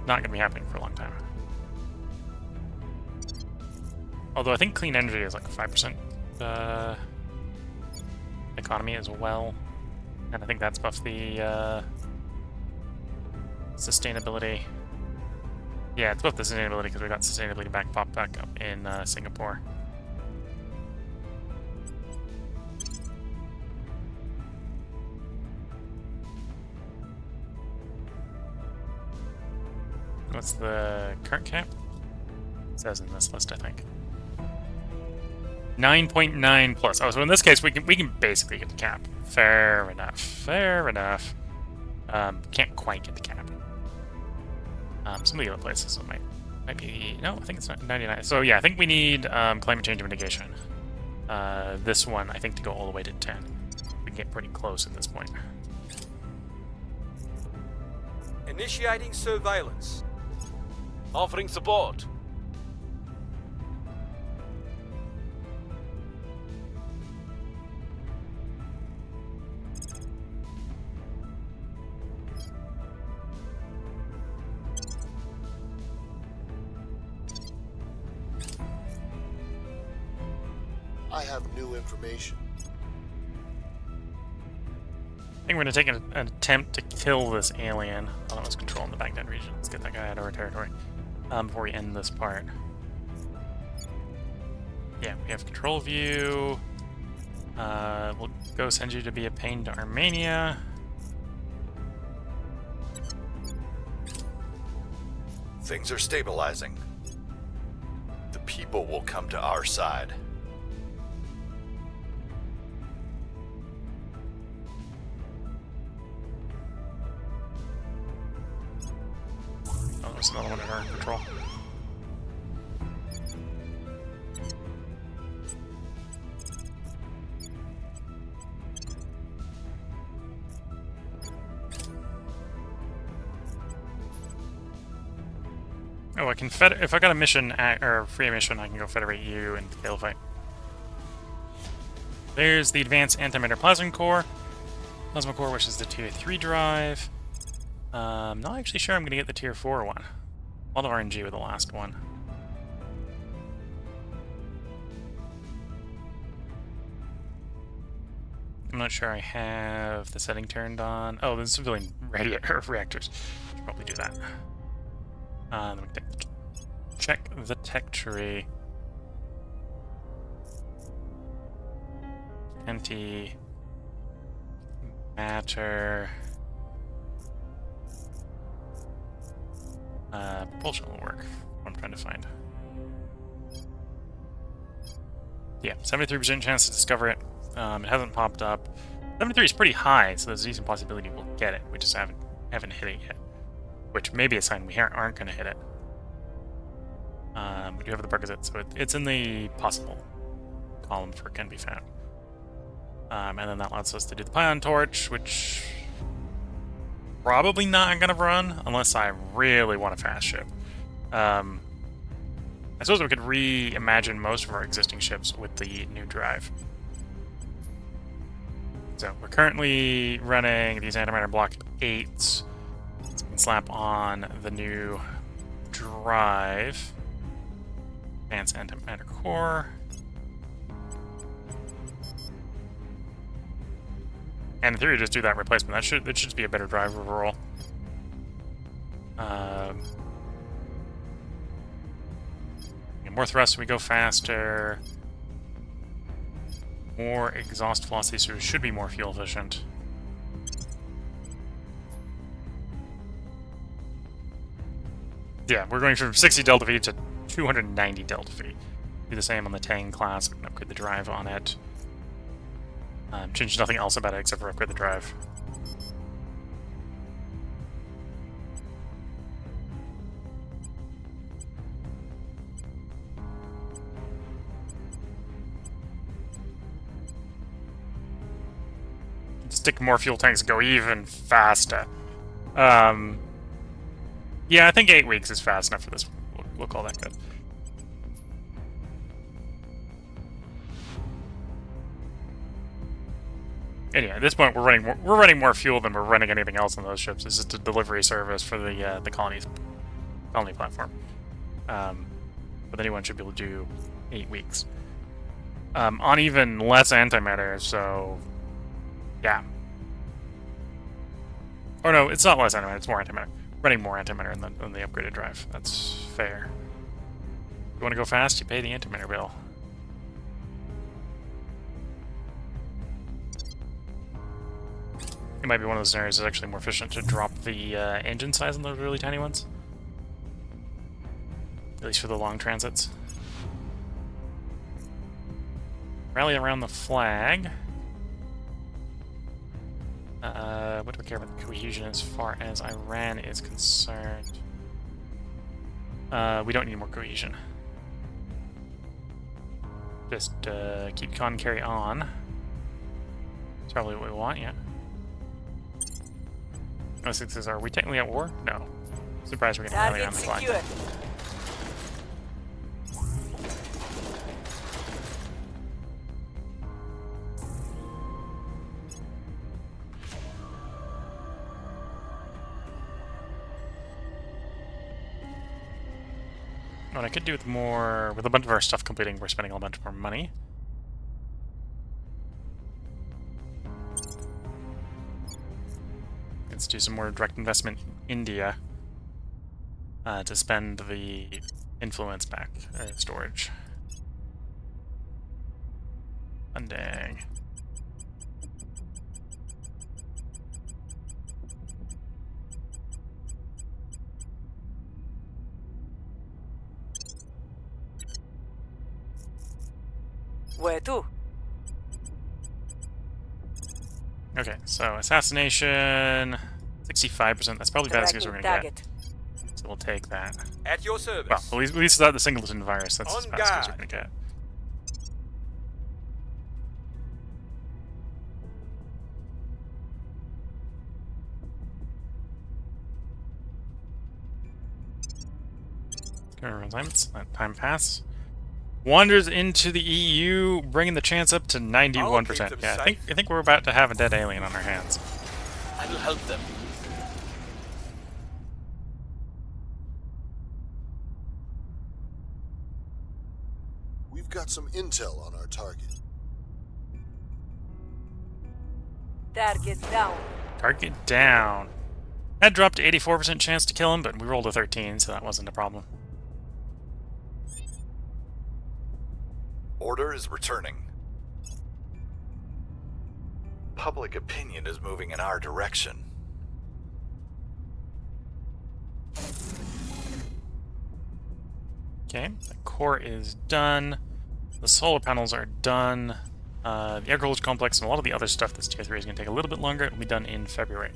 S1: not going to be happening for a long time. Although I think clean energy is like 5% economy as well. And I think that's buffed the sustainability. Yeah, it's buffed the sustainability because we got sustainability popped back up in Singapore. What's the current cap? It says in this list, I think. 9.9 plus. Oh, so in this case, we can basically get the cap. Fair enough. Fair enough. Can't quite get the cap. Some of the other places it might be. No, I think it's 99. So yeah, I think we need climate change mitigation. This one, I think, to go all the way to 10. We can get pretty close at this point.
S6: Initiating surveillance.
S4: Offering support.
S2: I have new information.
S1: I think we're going to take an attempt to kill this alien. Oh, that was controlling the Baghdad region. Let's get that guy out of our territory before we end this part. Yeah, we have control view. We'll go send you to be a pain to Armenia.
S3: Things are stabilizing. The people will come to our side.
S1: Oh, there's another one in our control. Oh, I can if I got a mission or free mission, I can go federate you and scale fight. There's the advanced antimatter plasma core, which is the tier 3 drive. Not actually sure I'm going to get the tier 4 one. A lot of RNG with the last one. I'm not sure I have the setting turned on. Oh, the civilian reactors. Should probably do that. Let me check the tech tree. Anti matter. Propulsion will work. What I'm trying to find. Yeah, 73% chance to discover it. It hasn't popped up. 73 is pretty high, so there's a decent possibility we'll get it. We just haven't hit it yet. Which may be a sign we aren't going to hit it. We do have the prerequisite, so it's in the possible column for can be found. And then that allows us to do the pion torch, which probably not going to run unless I really want a fast ship. I suppose we could reimagine most of our existing ships with the new drive. So we're currently running these antimatter block 8s. So we can slap on the new drive. Advanced antimatter core. And in theory, just do that replacement. That should just be a better drive overall. More thrust, we go faster. More exhaust velocity, so it should be more fuel efficient. Yeah, we're going from 60 delta V to 290 delta V. Do the same on the Tang class. We can upgrade the drive on it. Change nothing else about it except for upgrade the drive. Stick more fuel tanks, go even faster. Yeah, I think 8 weeks is fast enough for this. We'll call that good. Anyway, at this point, we're running more fuel than we're running anything else on those ships. It's just a delivery service for the colony platform. But anyone should be able to do 8 weeks on even less antimatter. So, yeah. Oh no, it's not less antimatter. It's more antimatter. Running more antimatter than the upgraded drive. That's fair. You want to go fast? You pay the antimatter bill. It might be one of those scenarios that's actually more efficient to drop the engine size on those really tiny ones. At least for the long transits. Rally around the flag. What do we care about the cohesion as far as Iran is concerned? We don't need more cohesion. Just keep con carry on. That's probably what we want, yeah. Oh, sixes, are we technically at war? No. Surprised we're getting rally around the flag.
S5: Secure.
S1: What I could do with more, with a bunch of our stuff completing, we're spending a bunch more money. Let's do some more direct investment in India to spend the influence back, storage. Funding.
S5: Where to?
S1: Okay, so assassination, 65%. That's probably about as good as we're gonna get. So we'll take that.
S6: At your service.
S1: Well, at least without the singleton virus, that's as
S6: On
S1: about as good as we're
S6: guard.
S1: gonna get. Let time pass. Wanders into the EU, bringing the chance up to 91%. Yeah, I think we're about to have a dead alien on our hands.
S4: I will help them.
S2: We've got some intel on our target.
S5: Target down.
S1: Target down. That dropped to 84% chance to kill him, but we rolled a 13, so that wasn't a problem.
S3: Order is returning. Public opinion is moving in our direction.
S1: Okay, the core is done. The solar panels are done. The agriculture complex and a lot of the other stuff that's tier 3 is going to take a little bit longer. It'll be done in February.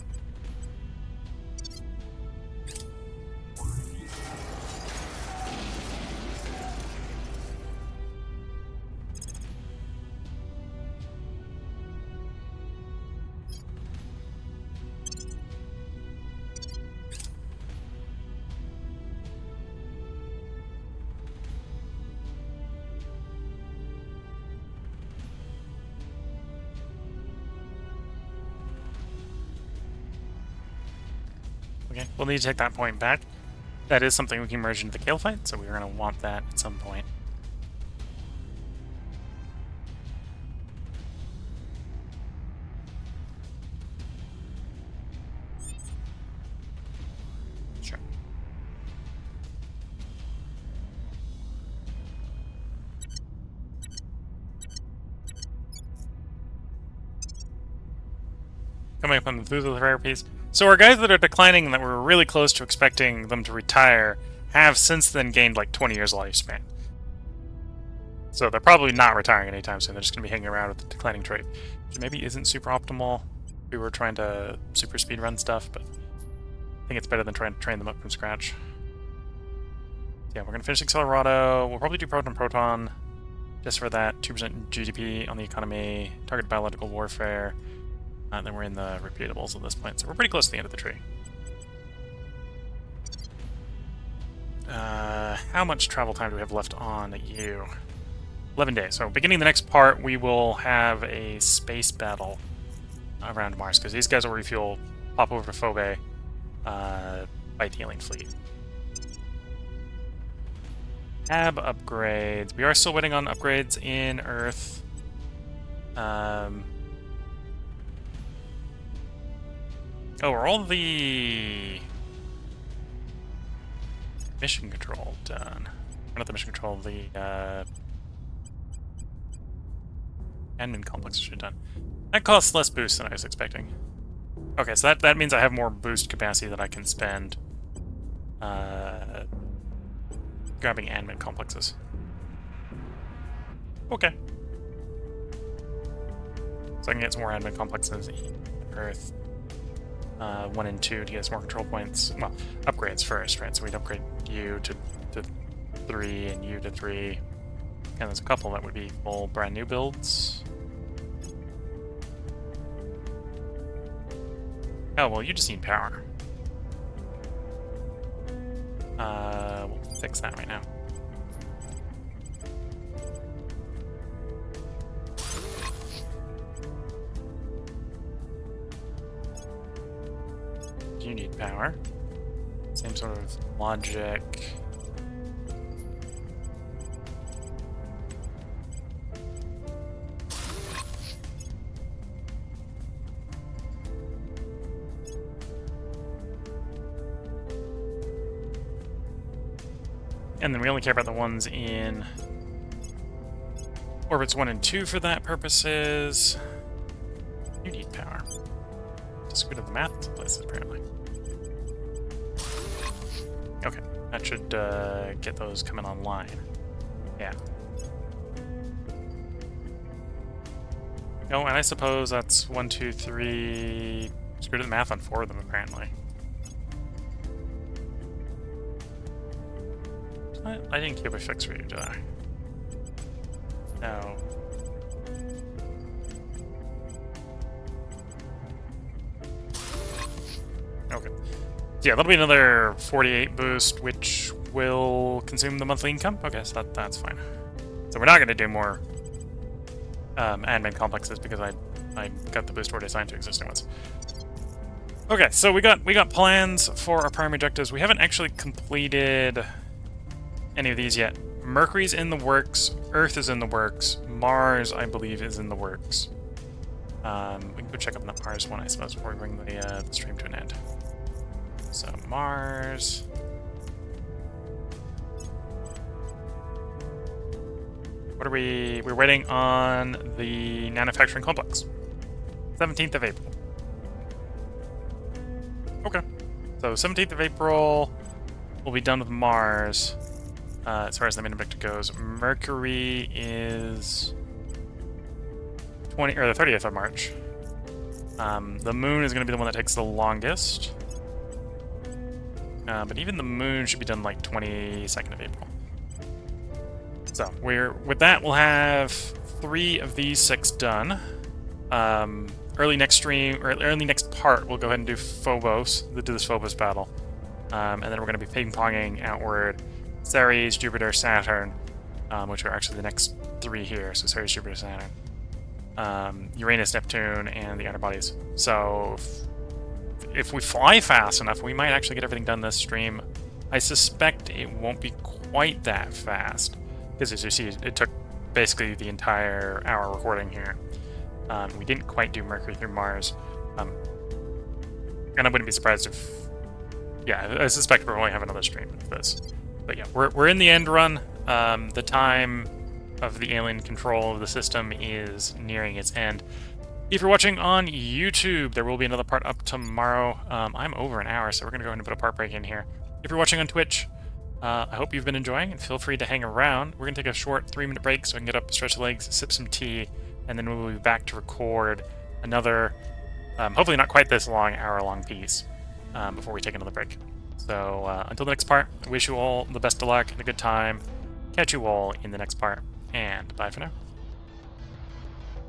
S1: Okay, we'll need to take that point back. That is something we can merge into the Kale fight, so we're going to want that at some point. Sure. Coming up on the Booth of the Therapies. So our guys that are declining that we're really close to expecting them to retire have since then gained like 20 years lifespan. So they're probably not retiring anytime soon. They're just going to be hanging around with the declining trait. Which maybe isn't super optimal. We were trying to super speed run stuff, but I think it's better than trying to train them up from scratch. Yeah, we're going to finish Accelerado. We'll probably do Proton just for that. 2% GDP on the economy. Target biological warfare. And then we're in the repeatables at this point, so we're pretty close to the end of the tree. How much travel time do we have left on you? 11 days. So beginning the next part, we will have a space battle around Mars, because these guys will refuel, pop over to Phoebe, fight the alien fleet. Tab upgrades. We are still waiting on upgrades in Earth. Oh, are all the mission control done? Or not the mission control, the admin complexes should be done. That costs less boost than I was expecting. Okay, so that means I have more boost capacity that I can spend grabbing admin complexes. Okay. So I can get some more admin complexes in Earth. 1 and 2 to get us more control points. Well, upgrades first, right? So we'd upgrade you to 3 and you to 3. And there's a couple that would be full brand new builds. Oh, well, you just need power. We'll fix that right now. You need power. Same sort of logic. And then we only care about the ones in orbits 1 and 2 for that purposes. You need power. Just go to the math in some places, apparently. Okay, that should get those coming online. Yeah. Oh, and I suppose that's 1, 2, 3... Just go to the math on 4 of them, apparently. I didn't keep a fix for you, did I? No. Okay. So yeah, that'll be another 48 boost, which will consume the monthly income. Okay, so that's fine. So we're not going to do more admin complexes because I got the boost already assigned to existing ones. Okay, so we got plans for our primary objectives. We haven't actually completed any of these yet. Mercury's in the works. Earth is in the works. Mars, I believe, is in the works. We can go check up on the Mars one, I suppose, before we bring the stream to an end. So Mars. What are we? We're waiting on the manufacturing complex. 17th of April. Okay. So 17th of April, we'll be done with Mars. As far as the main objective goes, Mercury is the 30th of March. The Moon is going to be the one that takes the longest. But even the Moon should be done like 22nd of April. So with that, we'll have 3 of these 6 done. Early next stream or early next part, we'll go ahead and do Phobos. We'll do this Phobos battle, and then we're going to be ping-ponging outward. Ceres, Jupiter, Saturn, which are actually the next 3 here. So Ceres, Jupiter, Saturn, Uranus, Neptune, and the outer bodies. So if we fly fast enough, we might actually get everything done this stream. I suspect it won't be quite that fast, because as you see, it took basically the entire hour recording here. We didn't quite do Mercury through Mars. And I wouldn't be surprised if... Yeah, I suspect we'll only have another stream of this. But yeah, we're in the end run. The time of the alien control of the system is nearing its end. If you're watching on YouTube, there will be another part up tomorrow. I'm over an hour, so we're going to go ahead and put a part break in here. If you're watching on Twitch, I hope you've been enjoying, and feel free to hang around. We're going to take a short 3-minute break so I can get up, stretch the legs, sip some tea, and then we'll be back to record another, hopefully not quite this long, hour-long piece before we take another break. So until the next part, I wish you all the best of luck and a good time. Catch you all in the next part, and bye for now.